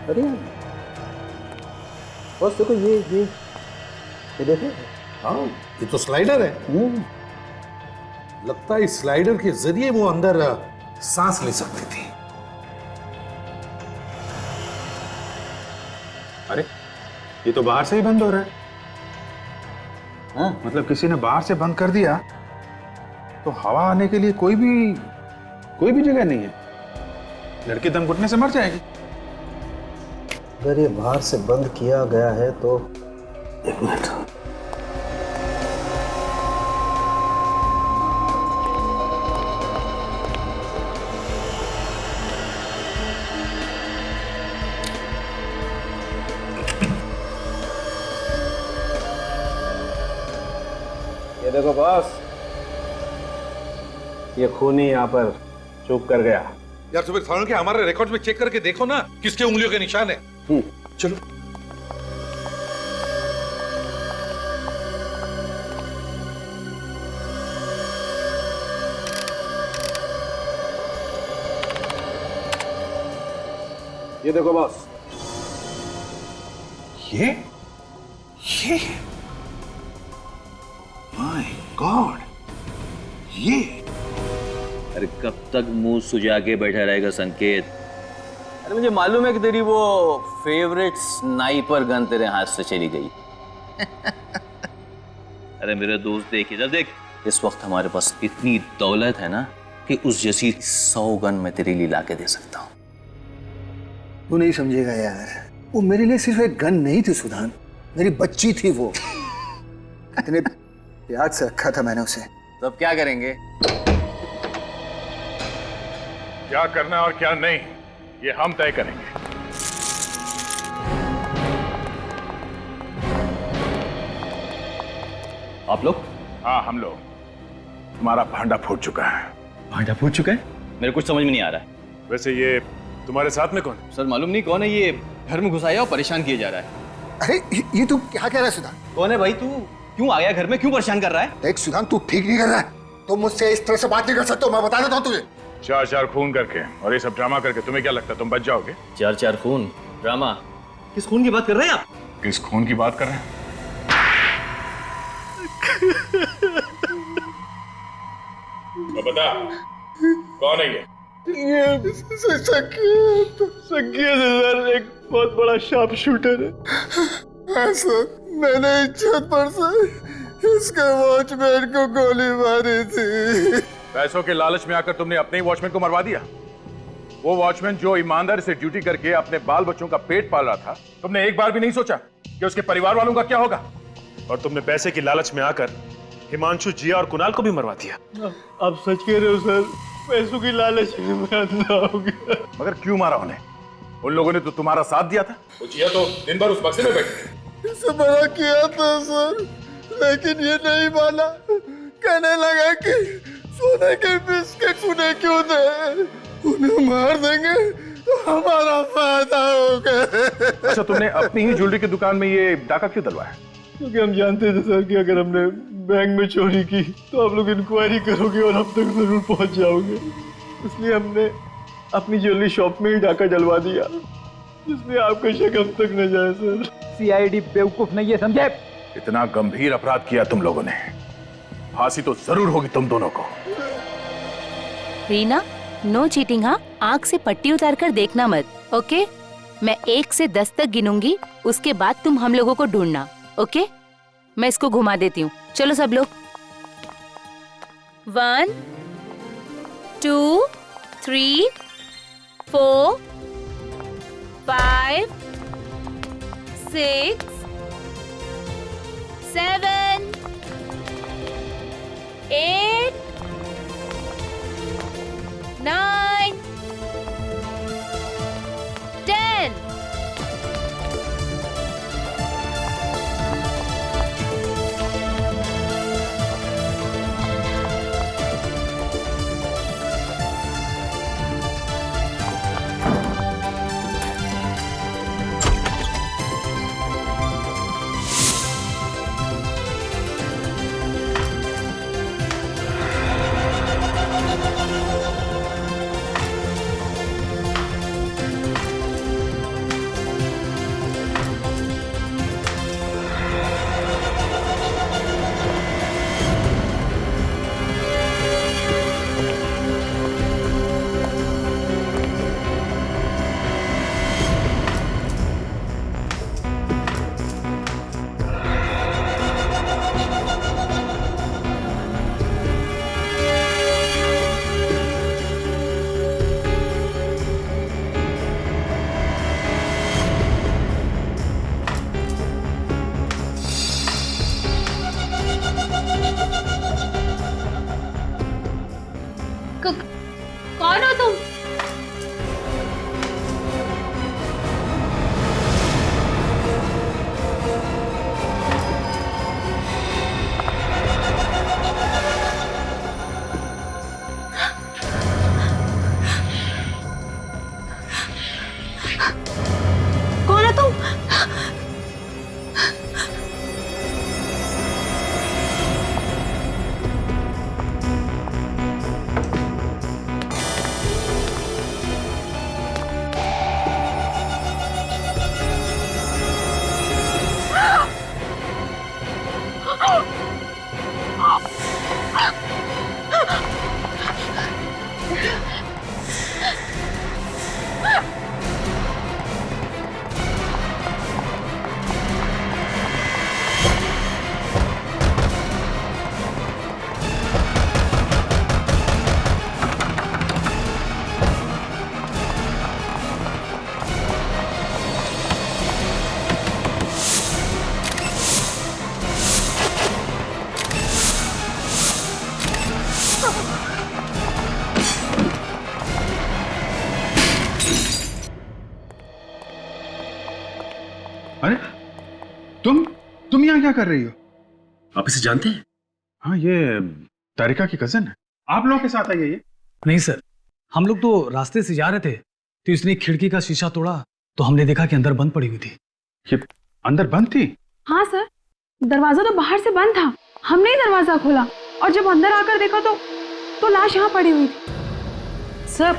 अरे बॉस देखो, ये देखो। हाँ, ये तो स्लाइडर है। लगता है इस स्लाइडर के जरिए वो अंदर सांस ले सकती थी। अरे ये तो बाहर से ही बंद हो रहा है। हाँ, मतलब किसी ने बाहर से बंद कर दिया तो हवा आने के लिए कोई भी जगह नहीं है। लड़की दम घुटने से मर जाएगी। अगर ये बाहर से बंद किया गया है तो एक मिनट, ये देखो बॉस, ये खूनी यहाँ पर चुप कर गया। यार सुबह थाने के हमारे रिकॉर्ड में चेक करके देखो ना किसके उंगलियों के निशान है। चलो। ये देखो बॉस, ये माय गॉड, ये अरे कब तक मुंह सुजा के बैठा रहेगा संकेत? अरे मुझे मालूम है कि तेरी वो फेवरेट स्नाइपर गन तेरे हाथ से चली गई। अरे मेरे दोस्त देख इधर देख, इस वक्त हमारे पास इतनी दौलत है ना कि उस जैसी 100 गन मैं तेरे लिए लाके दे सकता हूँ। तू नहीं समझेगा यार, वो मेरे लिए सिर्फ एक गन नहीं थी सुधान, मेरी बच्ची थी वो। इतने प्यार से रखा था मैंने उसे। तो अब क्या करेंगे? क्या करना और क्या नहीं ये हम तय करेंगे। आप लोग? हाँ हम लोग। तुम्हारा भांडा फूट चुका है। भांडा फूट चुका है? मेरे कुछ समझ में नहीं आ रहा है। वैसे ये तुम्हारे साथ में कौन है? सर मालूम नहीं कौन है, ये घर में घुसाया और परेशान किया जा रहा है। अरे ये तू क्या कह रहा है सुधान? कौन है भाई तू? क्यों आ गया घर में? क्यों परेशान कर रहा है? देख सुधान, तू ठीक नहीं कर रहा है। तुम मुझसे इस तरह से बात नहीं कर सकते, मैं बता देता हूँ तुझे। 4 खून करके और ये सब ड्रामा करके तुम्हें क्या लगता है तुम बच जाओगे? 4 खून? ड्रामा? किस खून की बात कर रहे हैं आप? किस खून की बात कर रहे हैं? तो बता कौन है ये? संकेत सर एक बहुत बड़ा शार्प शूटर है। हाँ सर, मैंने इज्जत पर से इसके वॉचमैन को गोली मारी थी। पैसों के लालच में आकर तुमने अपने ही वॉचमैन को मरवा दिया। वो वॉचमैन जो ईमानदारी से ड्यूटी करके अपने बाल बच्चों का पेट पाल रहा था, तुमने एक बार भी नहीं सोचा कि उसके परिवार वालों का क्या होगा? और तुमने पैसे की लालच में आकर हिमांशु, जिया और कुणाल को भी मरवा दिया। आप सच कह रहे हो सर, पैसों की लालच में मैं अंधा हो गया। मगर क्यों मारा उन्हें? उन लोगों ने तो तुम्हारा साथ दिया था। वो जिया तो दिन भर उस बक्से में बैठी। इसे बड़ा किया था सर, लेकिन ये नहीं माना। कहने लगा कि सोने के बिस्किट उन्हें क्यों दे, उन्हें मार देंगे तो हमारा फायदा होगा। अच्छा, तुमने अपनी ही ज्वेलरी की दुकान में ये डाका क्यों डलवाया? क्योंकि हम जानते थे सर कि अगर हमने बैंक में चोरी की तो आप लोग इंक्वायरी करोगे और हम तक जरूर पहुंच जाओगे। इसलिए हमने अपनी ज्वेलरी शॉप में ही डाका डलवा दिया, जिसमें आपका शक अब तक न जाए सर। सीआईडी बेवकूफ नहीं है, समझे? इतना गंभीर अपराध किया तुम लोगों ने, फांसी तो जरूर होगी तुम दोनों को। Reena, no cheating. हाँ, आँख से पट्टी उतार कर देखना मत, ओके? मैं 1 से 10 तक गिनूंगी, उसके बाद तुम हम लोगों को ढूंढना, ओके? मैं इसको घुमा देती हूँ। चलो सब लोग। 1 2 3 4 5 6 7 8 9 10 तुम यहाँ क्या कर रही हो? आप इसे जानते हैं? हाँ, ये तारिका की कजन है। आप लोगों के साथ आई है ये? नहीं सर, हम लोग तो रास्ते से जा रहे थे तो इसने एक खिड़की का शीशा तोड़ा तो हमने देखा कि अंदर बंद पड़ी हुई थी। ये अंदर बंद थी? हाँ सर, दरवाजा तो बाहर से बंद था, हमने ही दरवाजा खोला और जब अंदर आकर देखा तो लाश यहाँ पड़ी हुई थी। सर,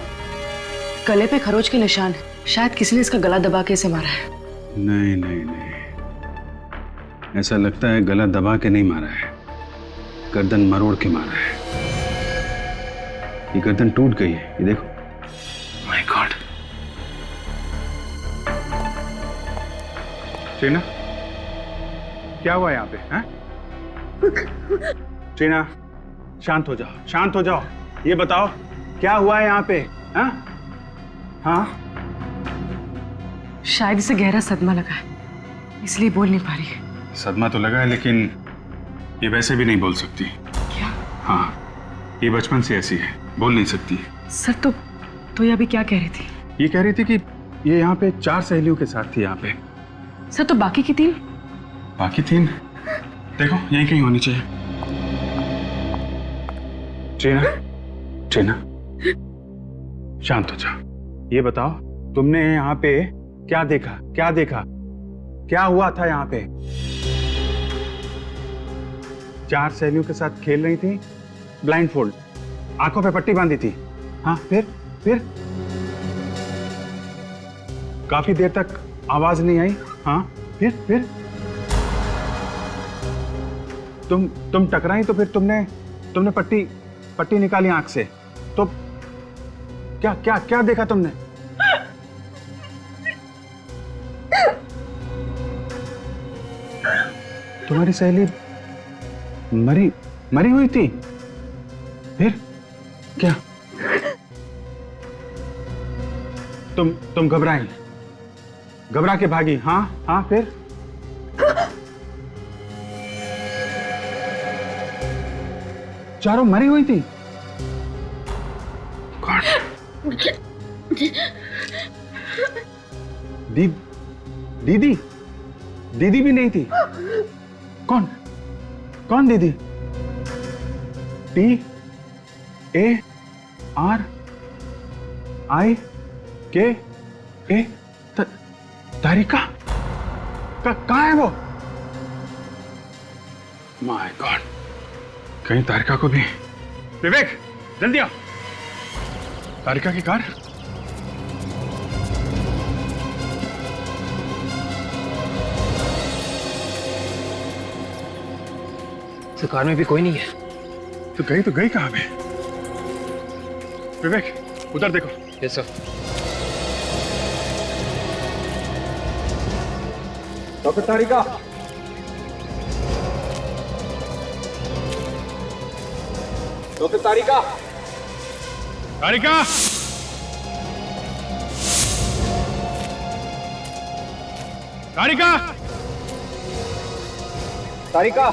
गले पे खरोच के निशान है, शायद किसी ने इसका गला दबा के इसे मारा है। नहीं नहीं नहीं, ऐसा लगता है गला दबा के नहीं मारा है, गर्दन मरोड़ के मारा है। ये गर्दन टूट गई है, ये देखो। My God. टीना, क्या हुआ यहाँ पे? हैं? टीना, शांत हो जाओ, शांत हो जाओ। ये बताओ क्या हुआ है यहाँ पे? हाँ? हाँ? शायद इसे गहरा सदमा लगा है, इसलिए बोल नहीं पा रही है। सदमा तो लगा है, लेकिन ये वैसे भी नहीं बोल सकती। क्या? हाँ, ये बचपन से ऐसी है, बोल नहीं सकती। सर तो ये अभी क्या कह रही थी? ये कह रही थी कि ये यहाँ पे 4 सहेलियों के साथ थी यहाँ पे। सर, तो बाकी की 3? बाकी 3 देखो यहीं कहीं होनी चाहिए। टीना, शांत हो जाओ। ये बताओ तुमने यहाँ पे क्या देखा? क्या हुआ था यहाँ पे? 4 सहेलियों के साथ खेल रही थी, ब्लाइंड फोल्ड, आंखों पे पट्टी बांधी थी। हाँ, फिर काफी देर तक आवाज नहीं आई। हाँ, फिर तुम टकराई तो फिर तुमने पट्टी निकाली आंख से, तो क्या देखा तुमने? तुम्हारी सहेली मरी हुई थी? फिर क्या? तुम घबरा के भागी? हाँ, फिर? चारों मरी हुई थी? दीदी भी नहीं थी? कौन दीदी? TARIKA? तारिका? कहाँ है वो? माय गॉड, कहीं तारिका को भी। विवेक, जल्दी आओ। तारिका की कार? इस कार में भी कोई नहीं है। तो गई कहाँ पे? विवेक, उधर देखो। Yes sir. डॉक्टर तारिका, डॉक्टर तारिका, तारिका, तारिका, तारिका।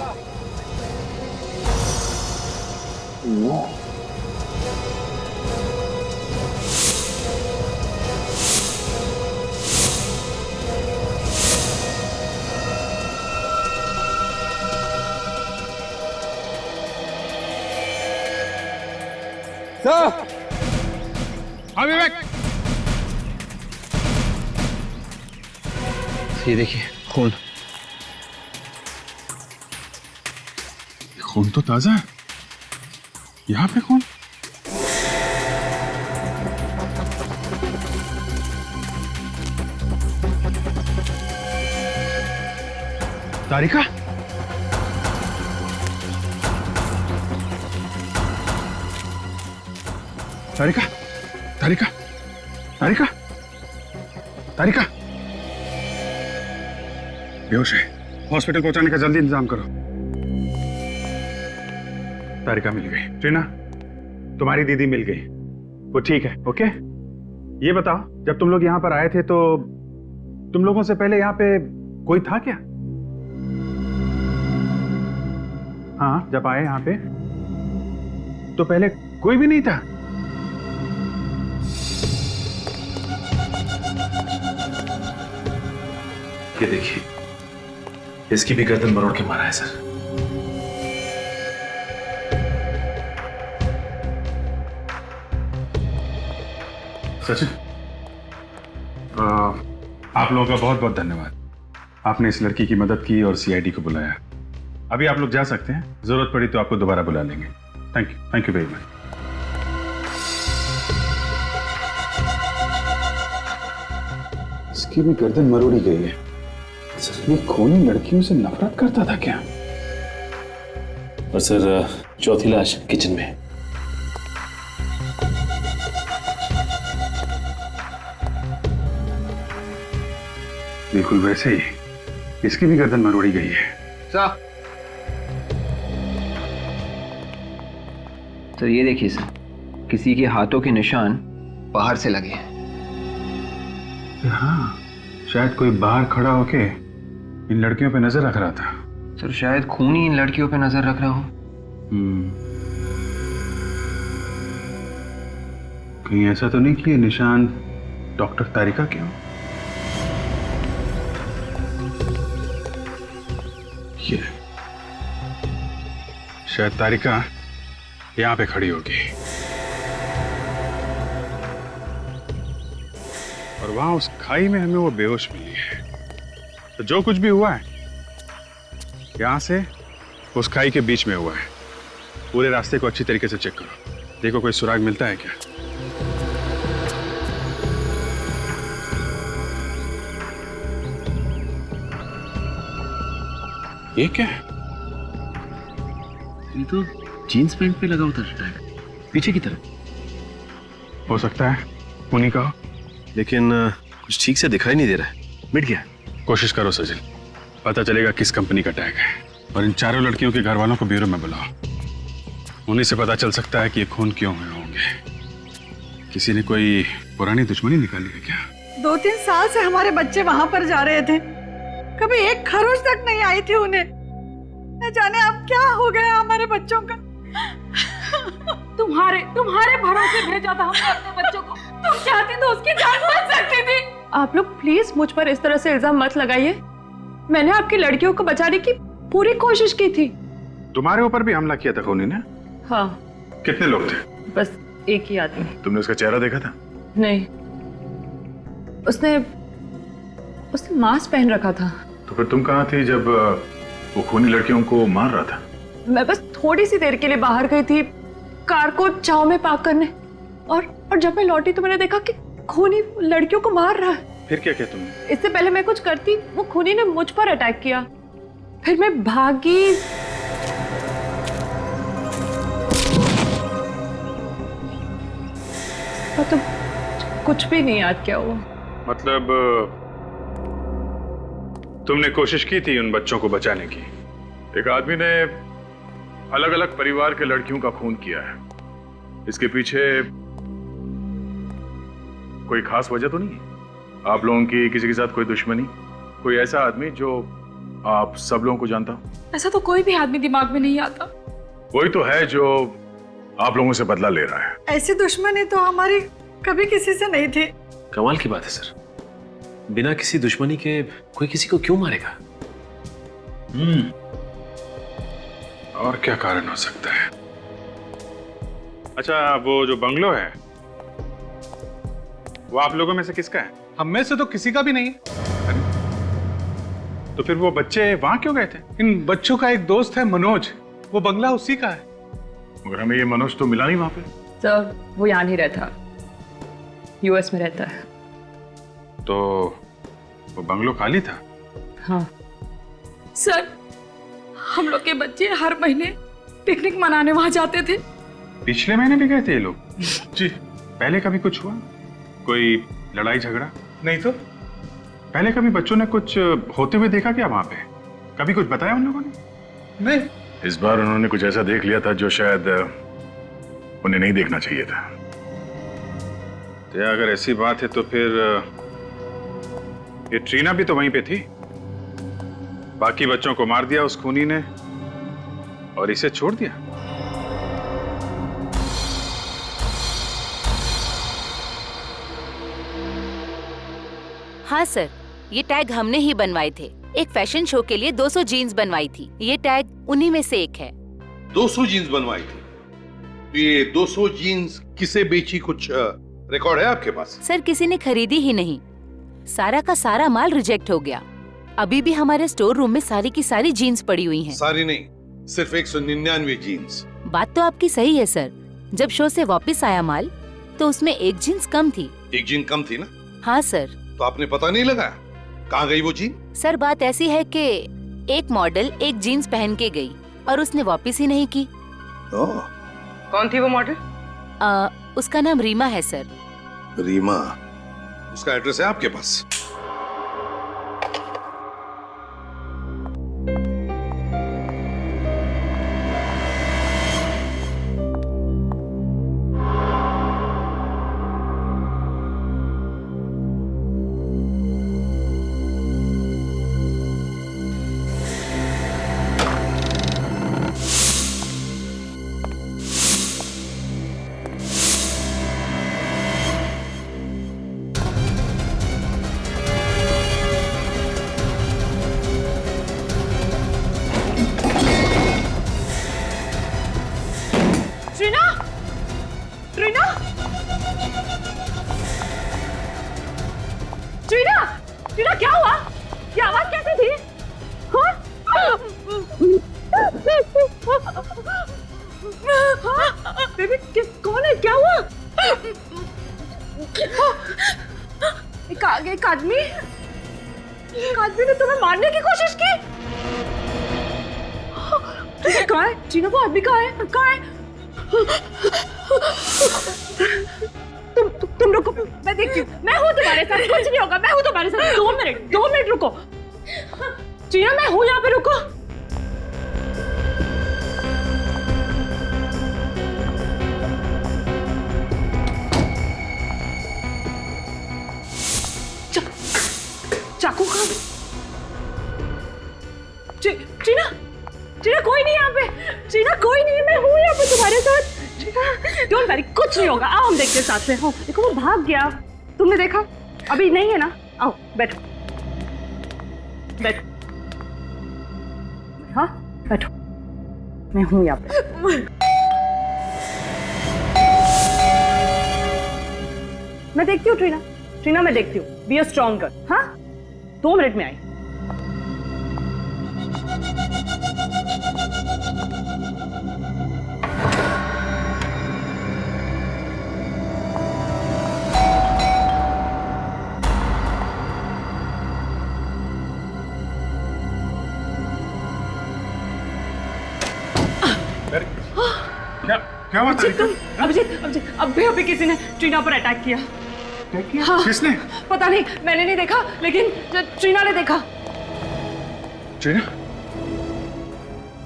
सर, हाँ विवेक, ये देखिए खून। खून तो ताजा है। यहाँ पे खून? तारिका? तारिका, तारिका, तारिका, तारिका बेहोश है, हॉस्पिटल पहुंचाने का जल्दी इंतजाम करो। तारिका मिल गई। टीना, तुम्हारी दीदी मिल गई, वो ठीक है। ओके, ये बताओ, जब तुम लोग यहाँ पर आए थे तो तुम लोगों से पहले यहाँ पे कोई था क्या? हाँ, जब आए यहाँ पे तो पहले कोई भी नहीं था? ये देखिए, इसकी भी गर्दन मरोड़ के मारा है सर। सचिन, आप लोगों का बहुत बहुत धन्यवाद। आपने इस लड़की की मदद की और सीआईडी को बुलाया। अभी आप लोग जा सकते हैं, जरूरत पड़ी तो आपको दोबारा बुला लेंगे। Thank you very much. इसकी भी गर्दन मरोड़ी गई है। ये खूनी लड़कियों से नफरत करता था क्या? और सर, चौथी लाश किचन में। बिल्कुल वैसे ही इसकी भी गर्दन मरोड़ी गई है। तो ये देखिए सर, किसी के हाथों के निशान बाहर से लगे हैं। हाँ, शायद कोई बाहर खड़ा होके इन लड़कियों पे नजर रख रहा था। सर शायद खून ही इन लड़कियों पे नजर रख रहा हो। कहीं ऐसा तो नहीं कि ये निशान डॉक्टर तारिका के हो? ये शायद तारिका यहां पे खड़ी होगी और वहां उस खाई में हमें वो बेहोश मिली है। तो जो कुछ भी हुआ है यहां से उस खाई के बीच में हुआ है। पूरे रास्ते को अच्छी तरीके से चेक करो, देखो कोई सुराग मिलता है क्या। ये क्या है? ये तो जीन्स पैंट पे लगा होता टैग, पीछे की तरफ। हो सकता है खूनी का हो, लेकिन कुछ ठीक से दिखाई नहीं दे रहा है। मिट गया। कोशिश करो सचिन, पता चलेगा किस कंपनी का टैग है। और इन चारों लड़कियों के घर वालों को ब्यूरो में बुलाओ। उन्हीं से पता चल सकता है कि ये खून क्यों हुए होंगे। किसी ने कोई पुरानी दुश्मनी निकाली है क्या? 2-3 साल से हमारे बच्चे वहां पर जा रहे थे, कभी एक खरोच तक नहीं आई थी उन्हें। न जाने अब क्या हो गया हमारे बच्चों का। तुम्हारे भरोसे भेजा था हमने अपने बच्चों को। तुम चाहती तो उसकी जान बच सकती थी। आप लोग प्लीज मुझ पर इस तरह से इल्जाम मत लगाइए। मैंने आपकी लड़कियों को बचाने की पूरी कोशिश की थी। तुम्हारे ऊपर भी हमला किया था खूनी ने? हाँ। कितने लोग थे? बस एक ही आदमी। तुमने उसका चेहरा देखा था? नहीं, उसने मास्क पहन रखा था। तो फिर तुम कहाँ थी जब वो खूनी लड़कियों को मार रहा था? मैं बस थोड़ी सी देर के लिए बाहर गई थी कार को चाव में पार्क करने, और जब मैं लौटी तो मैंने देखा कि खूनी लड़कियों को मार रहा है। फिर क्या किया तुमने? इससे पहले मैं कुछ करती, वो खूनी ने मुझ पर अटैक किया। फिर मैं भागी। तो कुछ भी नहीं याद क्या हुआ। मतलब तुमने कोशिश की थी उन बच्चों को बचाने की? एक आदमी ने अलग अलग परिवार के लड़कियों का खून किया है, इसके पीछे कोई खास वजह तो नहीं है? आप लोगों की किसी के साथ कोई दुश्मनी? कोई ऐसा आदमी जो आप सब लोगों को जानता हो? ऐसा तो कोई भी आदमी दिमाग में नहीं आता। वही तो है जो आप लोगों से बदला ले रहा है। ऐसी दुश्मनी तो हमारी कभी किसी से नहीं थी। कमाल की बात है सर, बिना किसी दुश्मनी के कोई किसी को क्यों मारेगा? और क्या कारण हो सकता है? अच्छा, वो जो बंगलो है वो आप लोगों में से किसका है? हम में से तो किसी का भी नहीं है। तो फिर वो बच्चे वहां क्यों गए थे? इन बच्चों का एक दोस्त है मनोज, वो बंगला उसी का है। मगर हमें ये मनोज तो मिला नहीं वहां पे। सर वो यहाँ नहीं रहता, यूएस में रहता है। तो वो बंगलो खाली था? हाँ सर, हम लोग के बच्चे हर महीने पिकनिक मनाने वहां जाते थे। पिछले महीने भी गए थे ये लोग? जी। पहले कभी कुछ हुआ? कोई लड़ाई झगड़ा? नहीं तो। पहले कभी बच्चों ने कुछ होते हुए देखा क्या वहां पे? कभी कुछ बताया उन लोगों ने? नहीं। इस बार उन्होंने कुछ ऐसा देख लिया था जो शायद उन्हें नहीं देखना चाहिए था। तो अगर ऐसी बात है तो फिर ये ट्रीना भी तो वहीं पे थी। बाकी बच्चों को मार दिया उस खूनी ने और इसे छोड़ दिया। हाँ सर, ये टैग हमने ही बनवाए थे। एक फैशन शो के लिए 200 जीन्स बनवाई थी। ये टैग उन्हीं में से एक है। 200 जीन्स बनवाई थी? तो ये 200 जीन्स किसे बेची, कुछ रिकॉर्ड है आपके पास? सर किसी ने खरीदी ही नहीं, सारा का सारा माल रिजेक्ट हो गया। अभी भी हमारे स्टोर रूम में सारी की सारी जीन्स पड़ी हुई हैं। सारी नहीं, सिर्फ 199 जीन्स। बात तो आपकी सही है सर। जब शो से वापस आया माल तो उसमें एक जीन्स कम थी। एक जीन कम थी ना? हाँ सर। तो आपने पता नहीं लगाया कहाँ गई वो जीन? सर बात ऐसी है कि एक मॉडल एक जीन्स पहन के गई और उसने वापस ही नहीं की। कौन थी वो मॉडल? उसका नाम रीमा है सर। रीमा? उसका एड्रेस है आपके पास? टीना क्या हुआ? ये आवाज कैसी थी? बेबी कौन है? क्या हुआ? एक आदमी ने तुम्हें मारने की कोशिश की? कहाँ है टीना? वो आदमी कहाँ है? तुम रुको, मैं देखती हूँ। मैं हूँ तुम्हारे साथ, कुछ नहीं होगा। मैं हूँ तुम्हारे साथ। 2 मिनट रुको टीना, मैं हूँ यहाँ पे, रुको। चाकू कहाँ? टीना कोई नहीं यहाँ पे। टीना कोई नहीं, मैं हूँ यहाँ पे तुम्हारे साथ। डोंट वरी, कुछ नहीं होगा। आओ हम देखते हैं साथ में। हो देखो, वो भाग गया। तुमने देखा? अभी नहीं है ना? आओ बैठो। हाँ बैठो, मैं हूँ यहाँ पे। मैं देखती हूँ टीना, मैं देखती हूँ। Be a strong girl. हाँ 2 मिनट में आई। क्या बात है? अभिजीत, अभी किसी ने टीना पर अटैक किया। हाँ, किसने? पता नहीं, मैंने नहीं देखा, लेकिन टीना ने देखा। टीना?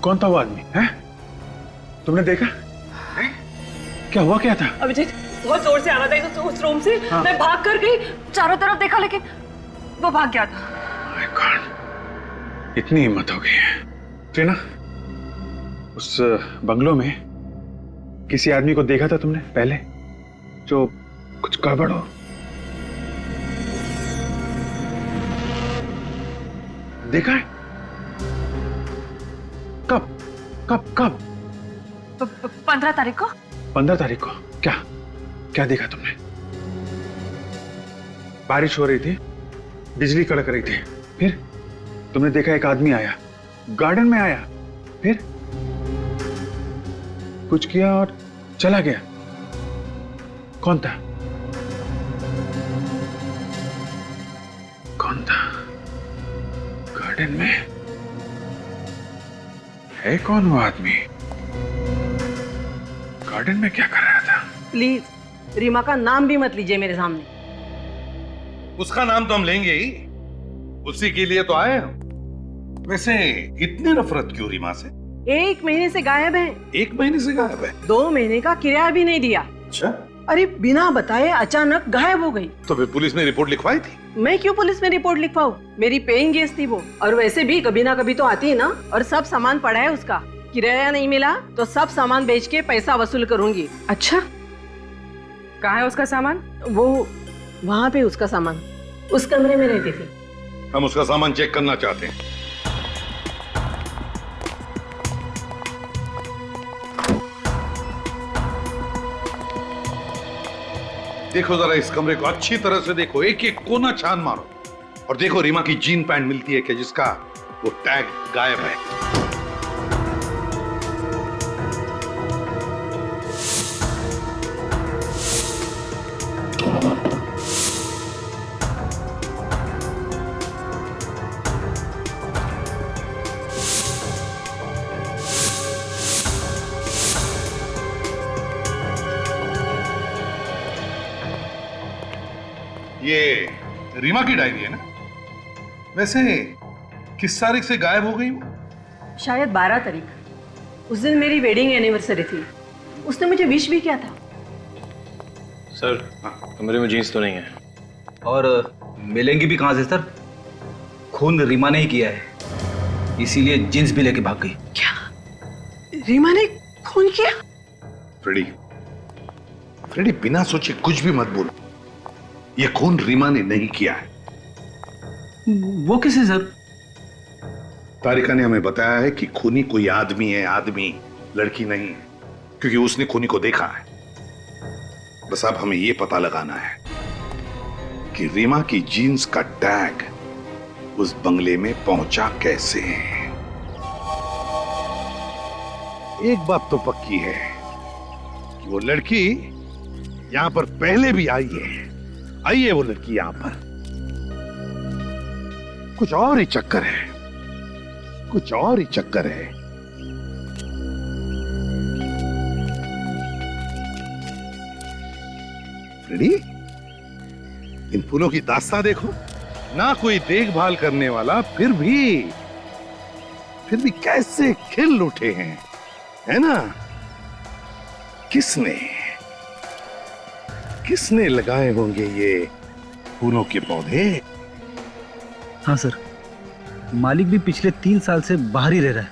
कौन था वो आदमी? है? तुमने देखा? क्या हुआ, क्या था? अभिजीत, बहुत जोर से आवाज आई उस रूम से। हाँ। मैं भाग कर गई, चारों तरफ देखा, लेकिन वो भाग गया था। My God, इतनी हिम्मत हो गई है। टीना, उस बंगलो में किसी आदमी को देखा था तुमने पहले, जो कुछ गड़बड़ हो? देखा है? कब? 15 तारीख को। 15 तारीख को? क्या देखा तुमने? बारिश हो रही थी, बिजली कड़क रही थी, फिर तुमने देखा एक आदमी आया, गार्डन में आया, फिर कुछ किया और चला गया। कौन था? गार्डन में है कौन वो आदमी? गार्डन में क्या कर रहा था? प्लीज रीमा का नाम भी मत लीजिए मेरे सामने। उसका नाम तो हम लेंगे ही, उसी के लिए तो आए हम। वैसे इतनी नफरत क्यों रीमा से? 1 महीने से गायब है। 1 महीने से गायब है? 2 महीने का किराया भी नहीं दिया। अच्छा। अरे बिना बताए अचानक गायब हो गई। तो फिर पुलिस ने रिपोर्ट लिखवाई थी? मैं क्यों पुलिस में रिपोर्ट लिखवाऊं? मेरी पेइंग गेस्ट थी वो, और वैसे भी कभी ना कभी तो आती है ना। और सब सामान पड़ा है उसका, किराया नहीं मिला तो सब सामान बेच के पैसा वसूल करूंगी। अच्छा, कहाँ है उसका सामान? वो वहाँ पे उसका सामान, उस कमरे में रहती थी। हम उसका सामान चेक करना चाहते हैं। देखो जरा इस कमरे को अच्छी तरह से देखो, एक एक कोना छान मारो और देखो रीमा की जीन पैंट मिलती है कि जिसका वो टैग गायब है। ये रीमा की डायरी है ना? वैसे किस तारीख से गायब हो गई वो? शायद 12 तारीख। उस दिन मेरी वेडिंग एनिवर्सरी थी। उसने मुझे विश भी किया था। सर कमरे में जीन्स तो नहीं है। और मिलेंगी भी कहाँ से सर? खून रीमा ने ही किया है, इसीलिए जीन्स भी लेके भाग गई। रीमा ने खून किया? फ्रेडी बिना सोचे कुछ भी मत बोलो। ये खून रीमा ने नहीं किया है। वो किसे सर? तारिका ने हमें बताया है कि खूनी कोई आदमी है, आदमी, लड़की नहीं है, क्योंकि उसने खूनी को देखा है। बस अब हमें यह पता लगाना है कि रीमा की जीन्स का टैग उस बंगले में पहुंचा कैसे। एक बात तो पक्की है कि वो लड़की यहां पर पहले भी आई है वो लड़की यहां पर। कुछ और ही चक्कर है, कुछ और ही चक्कर है। रेडी? इन फूलों की दास्तां देखो ना, कोई देखभाल करने वाला, फिर भी कैसे खिल उठे हैं, है ना? किसने लगाए होंगे ये फूलों के पौधे? हाँ सर, मालिक भी पिछले 3 साल से बाहर ही रह रहा है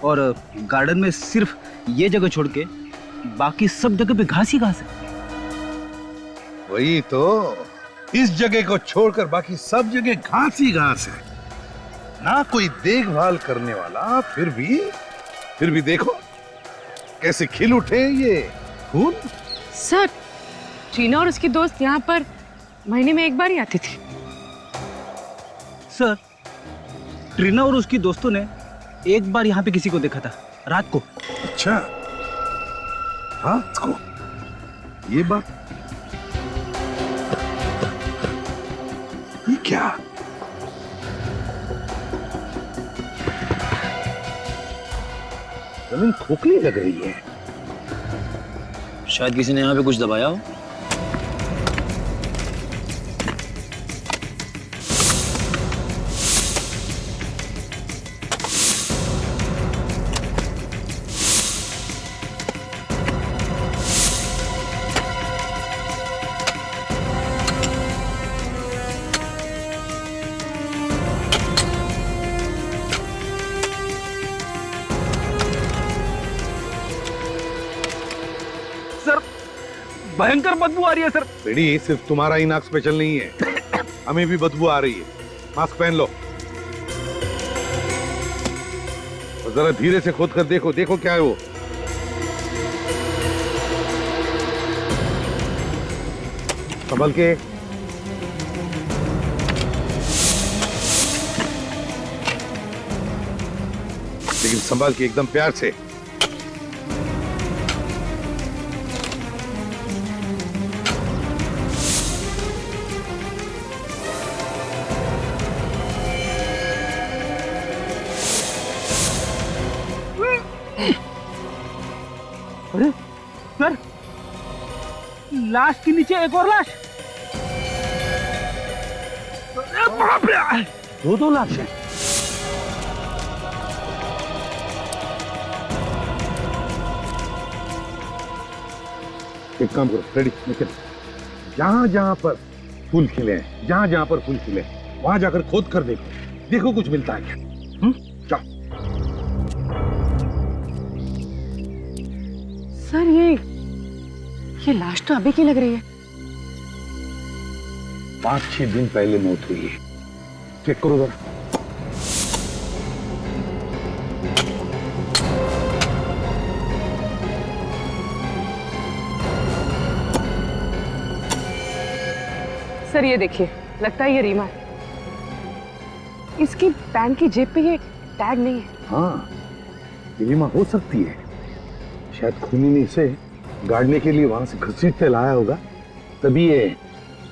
और गार्डन में सिर्फ ये जगह छोड़ के बाकी सब जगह पे घास ही घास है। वही तो, इस जगह को छोड़कर बाकी सब जगह घास ही घास है, ना कोई देखभाल करने वाला, फिर भी देखो कैसे खिल उठे ये फूल। सर, टीना और उसकी दोस्त यहाँ पर महीने में एक बार ही आती थी। सर, ट्रीना और उसकी दोस्तों ने एक बार यहाँ पे किसी को देखा था रात को। अच्छा, रात को? ये बात, ये क्या? जमीन खोखली लग रही है। शायद किसी ने यहाँ पे कुछ दबाया हो। भयंकर बदबू आ रही है सर। बेड़ी, सिर्फ तुम्हारा ही नाक स्पेशल नहीं है, हमें भी बदबू आ रही है। मास्क पहन लो और जरा धीरे से खोद कर देखो, देखो क्या है वो। संभल के। लेकिन संभाल के, एकदम प्यार से। अरे सर, लाश के नीचे एक और लाश। बाप रे, 2 लाश हैं। एक काम करो रेडी, निकल। जहां जहां पर फूल खिले हैं, जहां जहां पर फूल खिले, वहां जाकर खोद कर देखो, देखो कुछ मिलता है क्या। जाओ। सर, ये लाश तो अभी की लग रही है। 5-6 दिन पहले मौत हुई है। चेक करो जरा। सर ये देखिए, लगता है ये रीमा है। इसकी पैंट की जेब पे ये टैग नहीं है। हाँ, रीमा हो सकती है। शायद खूनी ने इसे गाड़ने के लिए वहां से घसीटते लाया होगा, तभी ये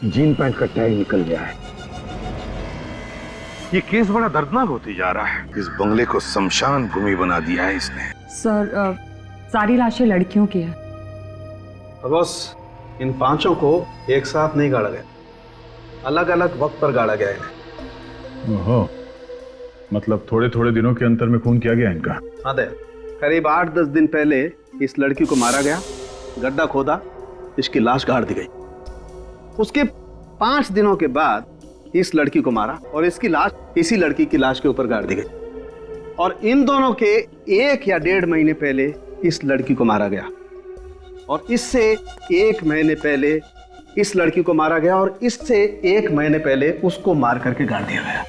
जीन पैंट का टैग निकल गया है। ये केस बड़ा दर्दनाक होते जा रहा है। इस बंगले को शमशान भूमि बना दिया है इसने। सर सारी लाशें लड़कियों की है। बॉस, इन पांचों को एक साथ नहीं गाड़ा गया, अलग अलग वक्त पर गाड़ा गया है। ओहो, मतलब थोड़े थोड़े दिनों के अंतर में खून किया गया इनका। हाँ दे, करीब 8-10 दिन पहले इस लड़की को मारा गया, गड्ढा खोदा, इसकी लाश गाड़ दी गई। उसके 5 दिनों के बाद इस लड़की को मारा और इसकी लाश इसी लड़की की लाश के ऊपर गाड़ दी गई। और इन दोनों के 1 या 1.5 महीने पहले इस लड़की को मारा गया और इससे 1 महीने पहले इस लड़की को मारा गया और इससे 1 महीने पहले उसको मार करके गाड़ दिया गया।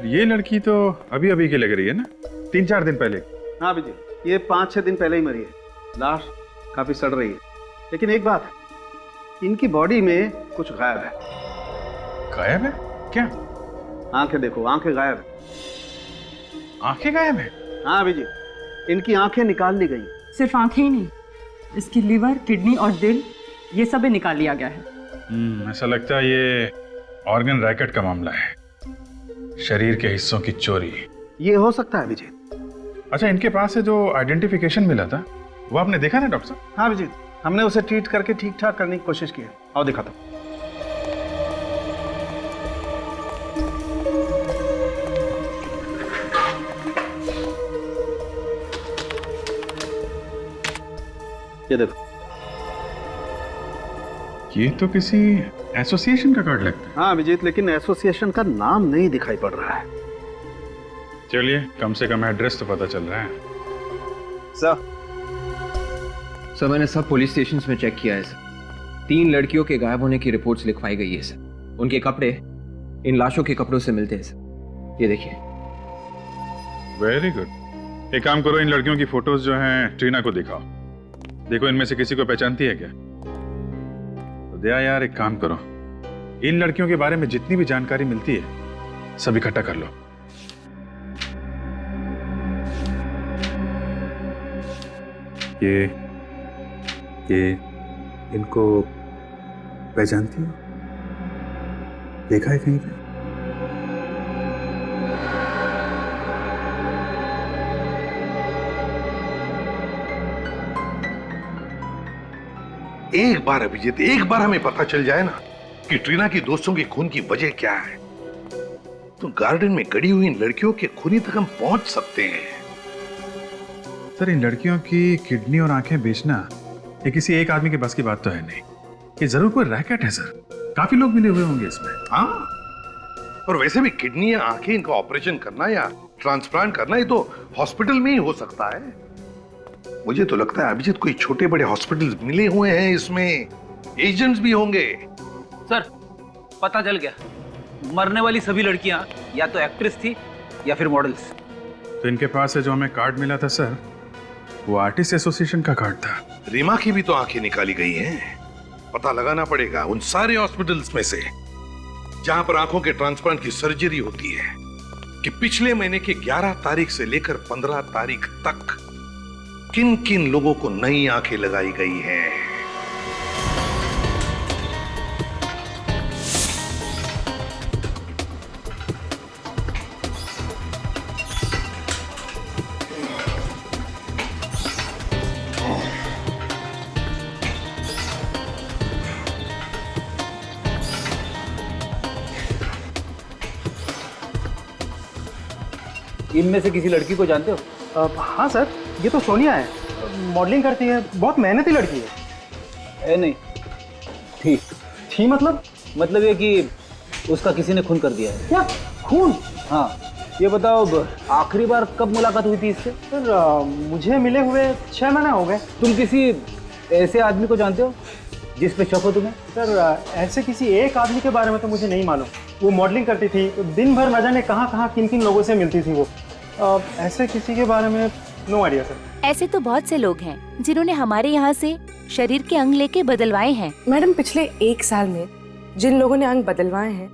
ये लड़की तो अभी अभी की लग रही है ना, 3-4 दिन पहले। हाँ विजय, ये 5-6 दिन पहले ही मरी है। लाश काफी सड़ रही है, लेकिन एक बात है, इनकी बॉडी में कुछ गायब है। गायब है? क्या? आंखें देखो, आंखें गायब है। आंखें गायब है? हाँ विजय, इनकी आंखें निकाल ली गई। सिर्फ आंखें ही नहीं, इसकी लिवर, किडनी और दिल, ये सब भी निकाल लिया गया है। ऐसा लगता है ये ऑर्गन रैकेट का मामला है, शरीर के हिस्सों की चोरी। ये हो सकता है विजय। अच्छा, इनके पास से जो आइडेंटिफिकेशन मिला था वो आपने देखा ना डॉक्टर साहब? हाँ विजय, हमने उसे ट्रीट करके ठीक ठाक करने की कोशिश की है। आओ दिखाता हूं। ये देखो, ये तो किसी एसोसिएशन का कार्ड लगता है। हाँ विजय, लेकिन एसोसिएशन का नाम नहीं दिखाई पड़ रहा है। चलिए, कम से कम एड्रेस तो पता चल रहा है। सर मैंने सब पुलिस स्टेशंस में चेक किया है सर। 3 लड़कियों के गायब होने की रिपोर्ट्स लिखवाई गई है सर। उनके कपड़े इन लाशों के कपड़ों से मिलते हैं सर। ये देखिए। Very good. एक काम करो, इन लड़कियों की फोटोज जो हैं ट्रीना को दिखाओ। देखो इनमें से किसी को पहचानती है क्या? तो दया यार, एक काम करो, इन लड़कियों के बारे में जितनी भी जानकारी मिलती है सब इकट्ठा कर लो। ये इनको पहचानती हो? देखा है कहीं पे? एक बार अभिजीत, एक बार हमें पता चल जाए ना कि ट्रीना की दोस्तों के खून की वजह क्या है, तो गार्डन में गड़ी हुई इन लड़कियों के खूनी तक हम पहुंच सकते हैं। सर, इन लड़कियों की किडनी और आंखें बेचना ये किसी एक आदमी के बस की बात तो है नहीं। ये जरूर कोई रैकेट है सर, काफी लोग मिले हुए होंगे इसमें। हाँ, और वैसे भी किडनी या आंखें इनका ऑपरेशन करना या ट्रांसप्लांट करना ये तो हॉस्पिटल में ही हो सकता है। मुझे तो लगता है अभिजीत कोई छोटे बड़े हॉस्पिटल मिले हुए हैं, इसमें एजेंट्स भी होंगे। सर, पता चल गया, मरने वाली सभी लड़कियां या तो एक्ट्रेस थी या फिर मॉडल्स। तो इनके पास से जो हमें कार्ड मिला था सर, वो आर्टिस्ट एसोसिएशन का कार्ड था। रीमा की भी तो आंखें निकाली गई हैं। पता लगाना पड़ेगा उन सारे हॉस्पिटल्स में से जहां पर आंखों के ट्रांसप्लांट की सर्जरी होती है कि पिछले महीने के 11 तारीख से लेकर 15 तारीख तक किन किन लोगों को नई आंखें लगाई गई हैं। इनमें से किसी लड़की को जानते हो? हाँ सर, ये तो सोनिया है, मॉडलिंग करती है, बहुत मेहनती लड़की है। नहीं थी मतलब ये कि उसका किसी ने खून कर दिया है। क्या खून? हाँ, ये बताओ आखिरी बार कब मुलाकात हुई थी इससे? सर मुझे मिले हुए 6 महीने हो गए। तुम किसी ऐसे आदमी को जानते हो जिस पे शक हो तुम्हें? सर ऐसे किसी एक आदमी के बारे में तो मुझे नहीं मालूम। वो मॉडलिंग करती थी, दिन भर न जाने कहाँ कहाँ किन किन लोगों से मिलती थी वो। ऐसे किसी के बारे में नो आइडिया सर। ऐसे तो बहुत से लोग हैं जिन्होंने हमारे यहाँ से शरीर के अंग लेके बदलवाए हैं। मैडम पिछले 1 साल में जिन लोगों ने अंग बदलवाए हैं,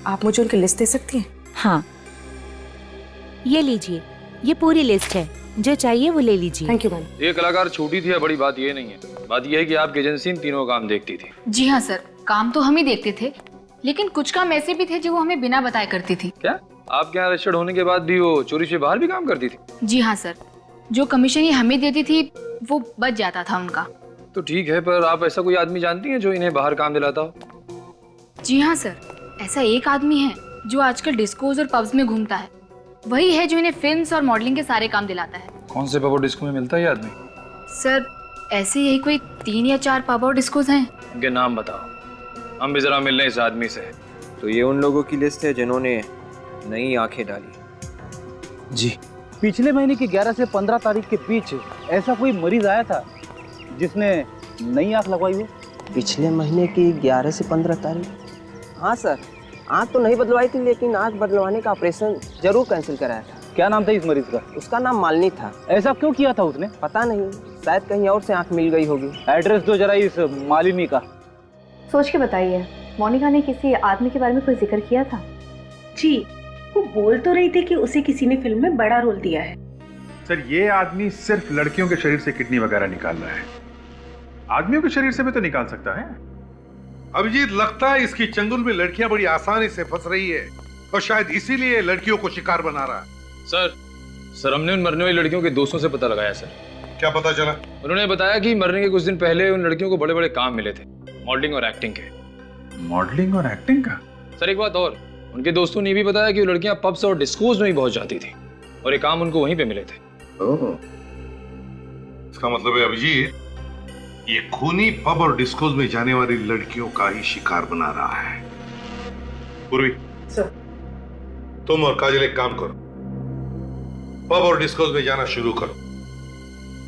आप मुझे उनकी लिस्ट दे सकती हैं? हाँ, ये लीजिए, ये पूरी लिस्ट है, जो चाहिए वो ले लीजिए। Thank you ma'am. ये कलाकार छोटी थी, बड़ी बात ये नहीं है। बात ये है कि आपकी एजेंसी इन तीनों काम देखती थी। जी हाँ सर, काम तो हम ही देखते थे, लेकिन कुछ काम ऐसे भी थे जो वो हमें बिना बताए करती थी। क्या आपके यहाँ रजिस्टर्ड होने के बाद भी वो चोरी से बाहर भी काम करती थी? जी हाँ सर, जो कमीशन ये हमें देती थी वो बच जाता था उनका। तो ठीक है, पर आप ऐसा कोई आदमी जानती हैं जो इन्हें बाहर काम दिलाता हो? जी हाँ सर, ऐसा एक आदमी है जो आजकल डिस्कोज और पब्स में घूमता है। वही है जो इन्हें फिल्म्स और मॉडलिंग के सारे काम दिलाता है। कौन से पब और डिस्को में मिलता है ये आदमी? सर ऐसे यही कोई 3 या 4 पब और डिस्कोज हैं। इनके नाम बताओ, हम भी जरा मिल रहे इस आदमी से। तो ये उन लोगों की लिस्ट है जिन्होंने नई आंखें डाली। जी, पिछले महीने की 11 से 15 तारीख के बीच ऐसा कोई मरीज आया था जिसने नई आंख लगवाई हो? पिछले महीने की 11 से 15 तारीख? हाँ सर, आंख तो नहीं बदलवाई थी, लेकिन आंख बदलवाने का ऑपरेशन जरूर कैंसिल कराया था। क्या नाम था इस मरीज का? उसका नाम मालिनी था। ऐसा क्यों किया था उसने? पता नहीं, शायद कहीं और से आंख मिल गई होगी। एड्रेस दो जरा इस मालिनी का। सोच के बताइए, मोनिका ने किसी आदमी के बारे में कोई जिक्र किया था? जी, वो बोल तो रही थी कि उसे किसी ने फिल्म में बड़ा रोल दिया है। सर ये आदमी सिर्फ लड़कियों के शरीर से किडनी वगैरह निकाल रहा है, आदमियों के शरीर से भी तो निकाल सकता है। अभिजीत, लगता है इसकी चंगुल में लड़कियां बड़ी आसानी से फंस रही है और शायद इसीलिए लड़कियों को शिकार बना रहा है। सर हमने उन मरने वाली लड़कियों के दोस्तों से पता लगाया सर। क्या पता चला? उन्होंने बताया कि मरने के कुछ दिन पहले उन लड़कियों को बड़े बड़े काम मिले थे, मॉडलिंग और एक्टिंग के। मॉडलिंग और एक्टिंग का? सर एक बात और, उनके दोस्तों ने भी बताया कि वो लड़कियां पब्स और डिस्कोज में भी पहुंच जाती थी और ये काम उनको वहीं पे मिले थे। इसका मतलब है अभिजीत, ये खूनी पब और डिस्कोज में जाने वाली लड़कियों का ही शिकार बना रहा है। पूर्वी सर, तुम और काजल एक काम करो, पब और डिस्कोज में जाना शुरू करो।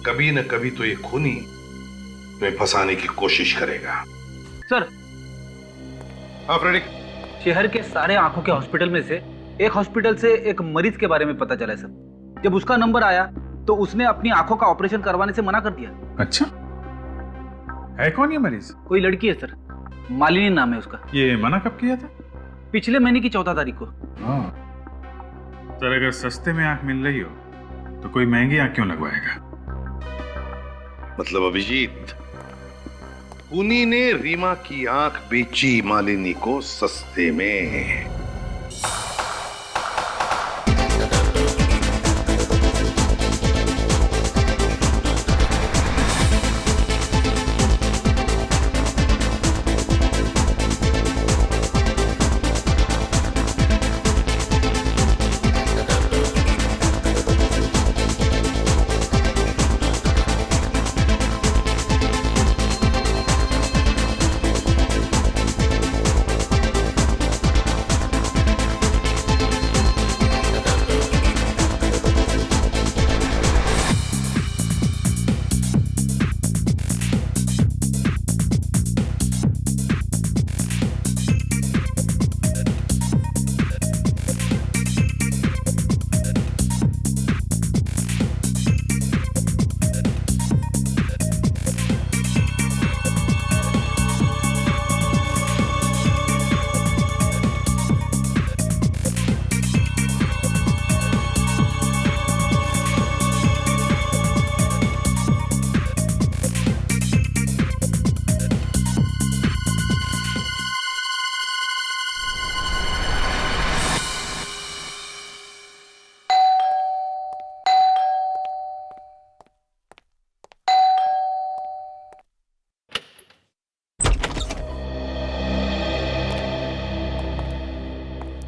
कभी न कभी तो ये खूनी तुम्हें फंसाने की कोशिश करेगा। सर, हाँ फ्रेडिक, शहर के सारे आंखों के हॉस्पिटल में से एक हॉस्पिटल से एक मरीज के बारे में पता चला है सर। जब उसका नंबर आया तो उसने अपनी आंखों का ऑपरेशन करवाने से मना कर दिया। अच्छा, है कौन ये मरीज? कोई लड़की है सर, मालिनी नाम है उसका। ये मना कब किया था? पिछले महीने की 14 तारीख को। सर अगर सस्ते में आंख मिल रही हो तो कोई महंगी आंख क्यों लगवाएगा? मतलब अभिजीत, खूनी ने रीमा की आंख बेची मालिनी को सस्ते में।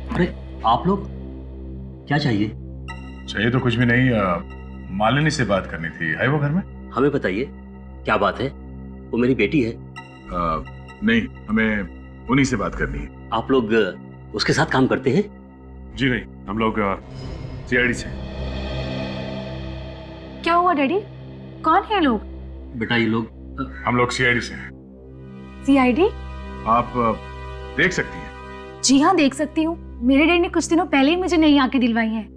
अरे आप लोग, क्या चाहिए? चाहिए तो कुछ भी नहीं, मालिनी से बात करनी थी। है वो घर में? हमें बताइए, क्या बात है? वो मेरी बेटी है। नहीं, हमें उन्हीं से बात करनी है। आप लोग उसके साथ काम करते हैं? जी नहीं, हम लोग सीआईडी से। क्या हुआ डैडी? कौन है लोग? बेटा ये लोग हम लोग सीआईडी से हैं। सीआईडी? आप देख सकती हैं। जी हाँ, देख सकती हूँ। मेरे डैडी ने कुछ दिनों पहले ही मुझे नई आंखें दिलवाई हैं।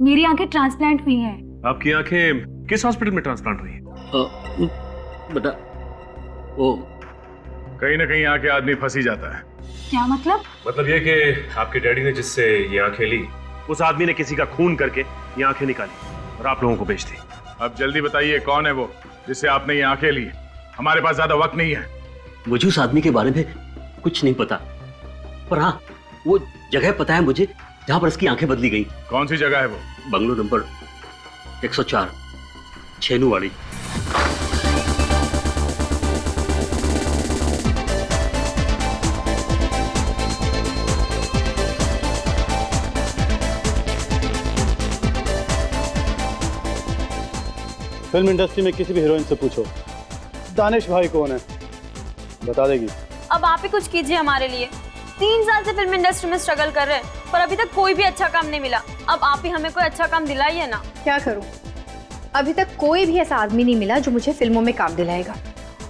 मेरी आंखें ट्रांसप्लांट हुई हैं। आपकी आंखें किस हॉस्पिटल में ट्रांसप्लांट हुई है? बता वो कहीं ना कहीं आके आदमी फंसी जाता है। क्या मतलब? मतलब ये कि आपके डैडी ने जिससे ये आंखें ली, उस आदमी ने किसी का खून करके ये आंखें निकाली और आप लोगों को बेच दी। अब जल्दी बताइए कौन है वो जिससे आपने ये आंखें ली? हमारे पास ज्यादा वक्त नहीं है। मुझे उस आदमी के बारे में कुछ नहीं पता, पर हाँ वो जगह पता है मुझे जहां पर उसकी आंखें बदली गई। कौन सी जगह है वो? Bungalow number 104, छेनूवाड़ी। फिल्म इंडस्ट्री में किसी भी हीरोइन से पूछो दानिश भाई कौन है, बता देगी। अब आप ही कुछ कीजिए हमारे लिए। 3 साल से फिल्म इंडस्ट्री में स्ट्रगल कर रहे हैं, पर अभी तक कोई भी अच्छा काम नहीं मिला। अब आप ही हमें कोई अच्छा काम दिलाइए ना। क्या करूं? अभी तक कोई भी ऐसा आदमी नहीं मिला जो मुझे फिल्मों में काम दिलाएगा।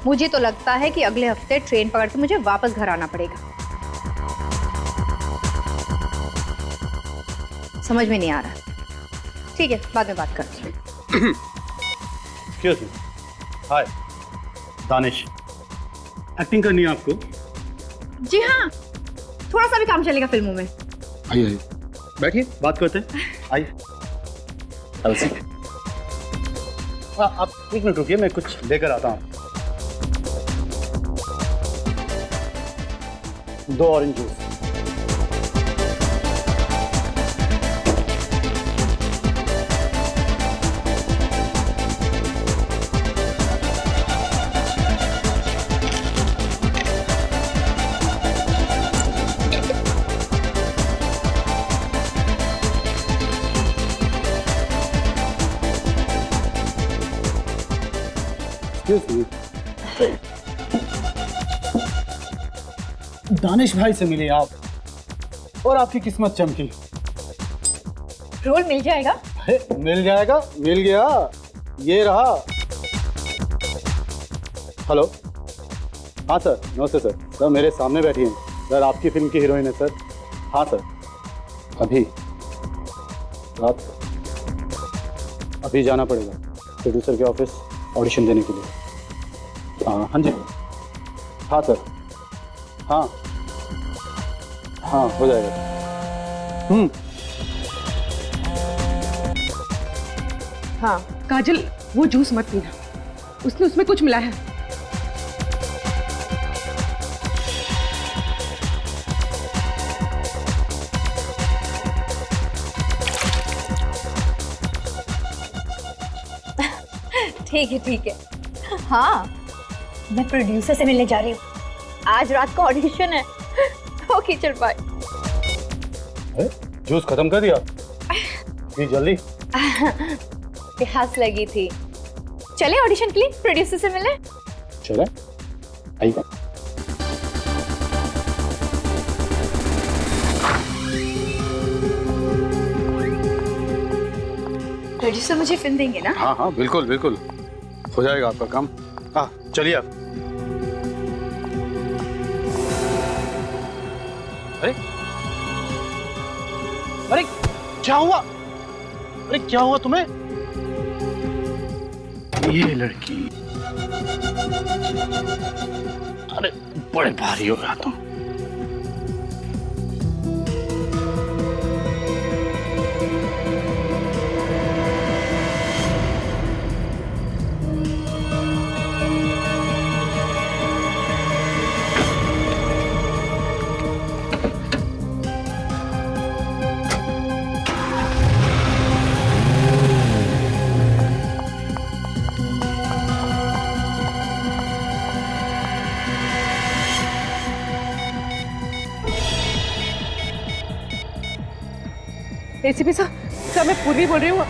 मुझे तो लगता है कि अगले हफ्ते ट्रेन पकड़ के मुझे वापस घर आना पड़ेगा। समझ में नहीं आ रहा। ठीक है, बाद में बात करते हैं। Excuse me. Hi Danish, acting करनी है आपको? जी हाँ, थोड़ा सा भी काम चलेगा फिल्मों में। आइए आइए, बैठिए, बात करते हैं। आइए। आप 1 मिनट रुकिए, मैं कुछ लेकर आता हूँ। 2 ऑरेंज जूस। दानिश भाई से मिले आप और आपकी किस्मत चमकी। रोल मिल जाएगा? मिल जाएगा, मिल गया, ये रहा। हेलो, हाँ सर, नमस्ते सर। सर मेरे सामने बैठी हैं सर, आपकी फिल्म की हीरोइन है सर। हाँ सर, अभी रात अभी जाना पड़ेगा प्रोड्यूसर के ऑफिस ऑडिशन देने के लिए। हाँ जी, हाँ सर, हाँ हाँ हो जाएगा। हाँ काजल, वो जूस मत पीना, उसने उसमें कुछ मिला है। ठीक है ठीक है। हाँ, मैं प्रोड्यूसर से मिलने जा रही हूँ। आज रात का ऑडिशन है, ओके चल बाय। जूस खत्म कर दिया? जी जल्दी। प्यास लगी थी। चले ऑडिशन के लिए प्रोड्यूसर से मिले। चले, आइए। प्रोड्यूसर मुझे फिल्म देंगे ना? हाँ हाँ बिल्कुल बिल्कुल, हो जाएगा आपका काम। हाँ चलिए आप। अरे अरे क्या हुआ? अरे क्या हुआ तुम्हें? ये लड़की, अरे बड़े भारी हो गया तुम। एसीपी साहब, सर मैं पूर्वी बोल रही हूँ।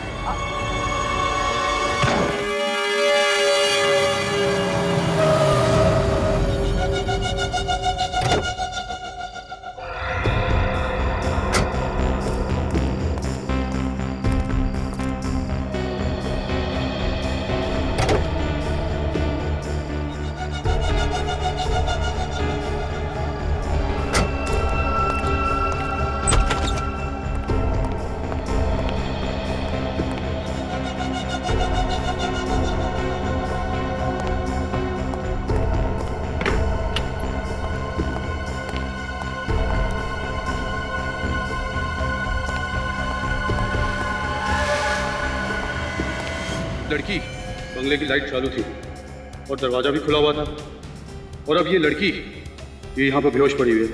लड़की बंगले की लाइट चालू थी और दरवाजा भी खुला हुआ था, और अब ये लड़की ये यहाँ पे बेहोश पड़ी हुई है।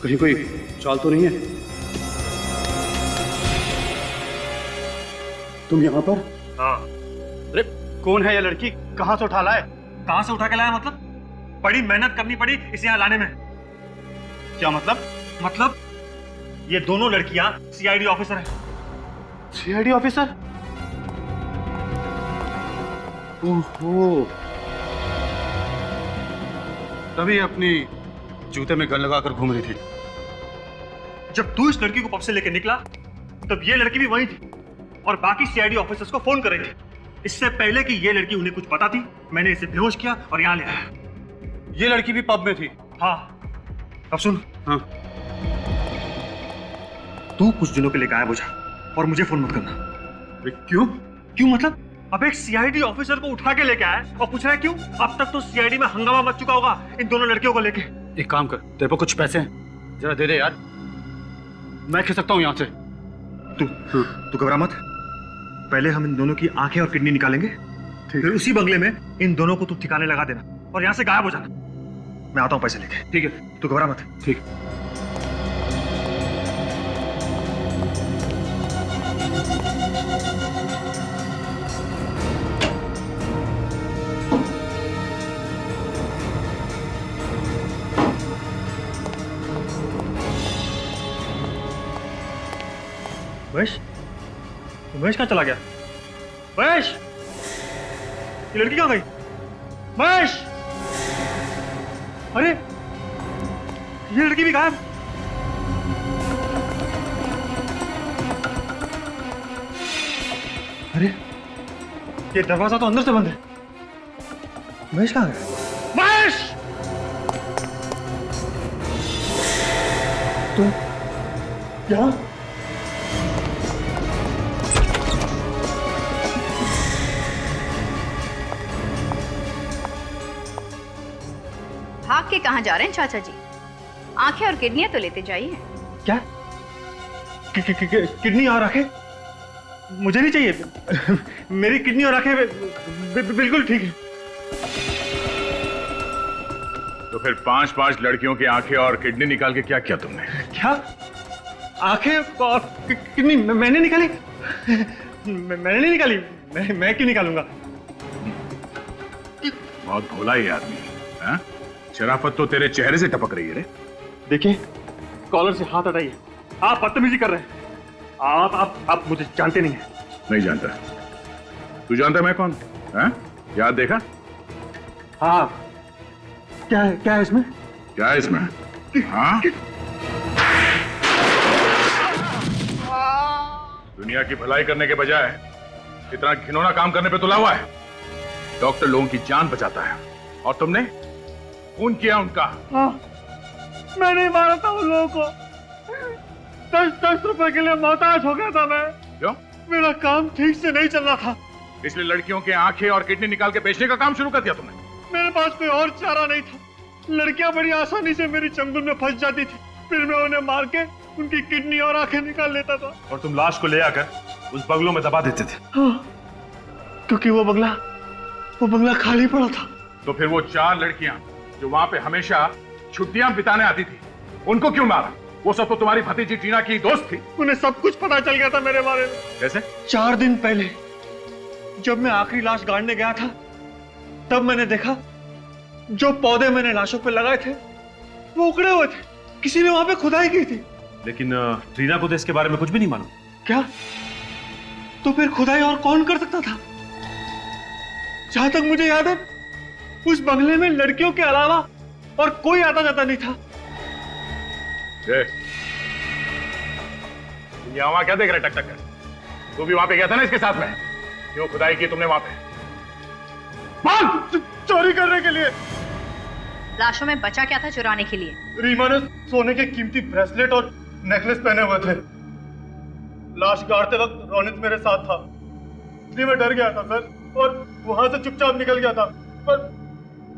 कहीं कोई चाल तो नहीं है? तुम यहाँ पर? हाँ। अरे कौन है ये लड़की? कहाँ से उठा लाए? कहाँ से उठा के लाया मतलब? बड़ी मेहनत करनी पड़ी इसे यहाँ लाने में। क्या मतलब? मतलब ये दोनों लड़कियां सीआईडी ऑफिसर हैं। CID officer? ओहो, तभी अपनी जूते में गन लगाकर घूम रही थी। जब तू इस लड़की को पब से लेकर निकला तब ये लड़की भी वहीं थी और बाकी सीआईडी ऑफिसर्स को फोन कर रही थी। इससे पहले कि ये लड़की उन्हें कुछ पता थी, मैंने इसे बेहोश किया और यहाँ ले आया। ये लड़की भी पब में थी? हाँ। अब सुन। हाँ। तू कुछ दिनों के लिए गायब हो जा और मुझे फोन मत करना। क्यों? क्यों मतलब? अब एक सीआईडी ऑफिसर को उठा के लेके आया और पूछ रहा है क्यों? अब तक तो सीआईडी में हंगामा मच चुका होगा इन दोनों लड़कियों को लेके। एक काम कर, तेरे पे कुछ पैसे हैं, जरा दे दे यार, मैं खिसकता हूँ यहाँ से। तू घबरा मत। पहले हम इन दोनों की आंखें और किडनी निकालेंगे, फिर उसी बंगले में इन दोनों को तू ठिकाने लगा देना और यहाँ से गायब हो जाना। मैं आता हूँ पैसे लेके। ठीक है, तू घबरा मत। ठीक। महेश, महेश कहाँ चला गया? महेश, ये लड़की कहाँ गई? महेश, अरे ये लड़की भी गायब। अरे ये दरवाजा तो अंदर से बंद है। महेश कहाँ गया? महेश! तो यहाँ भाग के कहाँ जा रहे हैं चाचा जी? आंखें और किडनियां तो लेते जाइए। क्या? किडनी और आंखें मुझे नहीं चाहिए। मेरी किडनी और आंखें बिल्कुल ठीक है। तो फिर 5-5 लड़कियों की आंखें और किडनी निकाल के क्या किया तुमने? क्या? आंखें और किडनी मैंने निकाली? मैंने नहीं निकाली। मैं क्यों निकालूंगा? बहुत भोला ही आदमी है। शराफत तो तेरे चेहरे से टपक रही है रे। देखिए, कॉलर से हाथ हटाइए। आप बदतमीजी कर रहे हैं। आप मुझे जानते नहीं हैं। नहीं जानता। तू जानता मैं कौन? हैं? याद देखा? हाँ। क्या है इसमें? क्या है इसमें? हाँ? दुनिया की भलाई करने के बजाय इतना घिनौना काम करने पे तुला हुआ है। डॉक्टर लोगों की जान बचाता है और तुमने खून किया उनका। हाँ, मैंने मारा था उन लोगों को। 10 रुपए के लिए मोहताज हो गया था मैं। क्यों? मेरा काम ठीक से नहीं चल रहा था, इसलिए लड़कियों के आंखें और किडनी निकाल के बेचने का काम शुरू कर दिया तुमने। मेरे पास कोई और चारा नहीं था। लड़कियां बड़ी आसानी से मेरी चंगुल में फंस जाती थी, फिर मैं उन्हें मार के उनकी किडनी और आंखें निकाल लेता था। और तुम लाश को ले आकर उस बंगलों में दबा देते थे। हाँ, क्योंकि वो बंगला खाली पड़ा था। तो फिर वो 4 लड़कियां जो वहां पे हमेशा छुट्टियां बिताने आती थी, उनको क्यों मारा? वो सब तो तुम्हारी भतीजी टीना की दोस्त थी। उन्हें सब कुछ पता चल गया था मेरे बारे में। कैसे? 4 दिन पहले जब मैं आखिरी लाश गाड़ने गया था, तब मैंने देखा जो पौधे मैंने लाशों पे लगाए थे वो उखड़े हुए थे। किसी ने वहां पे खुदाई की थी। लेकिन टीना को तो इसके बारे में कुछ भी नहीं मालूम। क्या? तो फिर खुदाई और कौन कर सकता था? जहां तक मुझे याद है, उस बंगले में लड़कियों के अलावा और कोई आता जाता नहीं था। वहां क्या देख रहे टक टक कर? तू भी वहां पे गया था ना इसके साथ में? क्यों खुदाई की तुमने वहां पे? चोरी करने के लिए। लाशों में बचा क्या था चुराने के लिए? रीमा ने सोने के कीमती ब्रेसलेट और नेकलेस पहने हुए थे। लाश गाड़ते वक्त रोनित मेरे साथ था, इसलिए मैं डर गया था सर, और वहां से चुपचाप निकल गया था। पर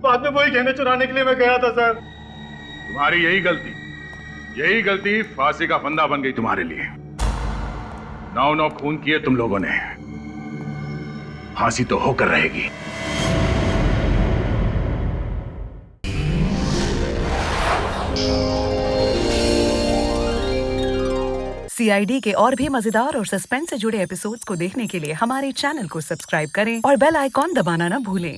बाद में वही गहने चुराने के लिए मैं गया था सर। तुम्हारी यही गलती फांसी का फंदा बन गई तुम्हारे लिए। 9 खून किए तुम लोगों ने। फांसी तो होकर रहेगी। CID के और भी मजेदार और सस्पेंस से जुड़े एपिसोड्स को देखने के लिए हमारे चैनल को सब्सक्राइब करें और बेल आइकॉन दबाना ना भूलें।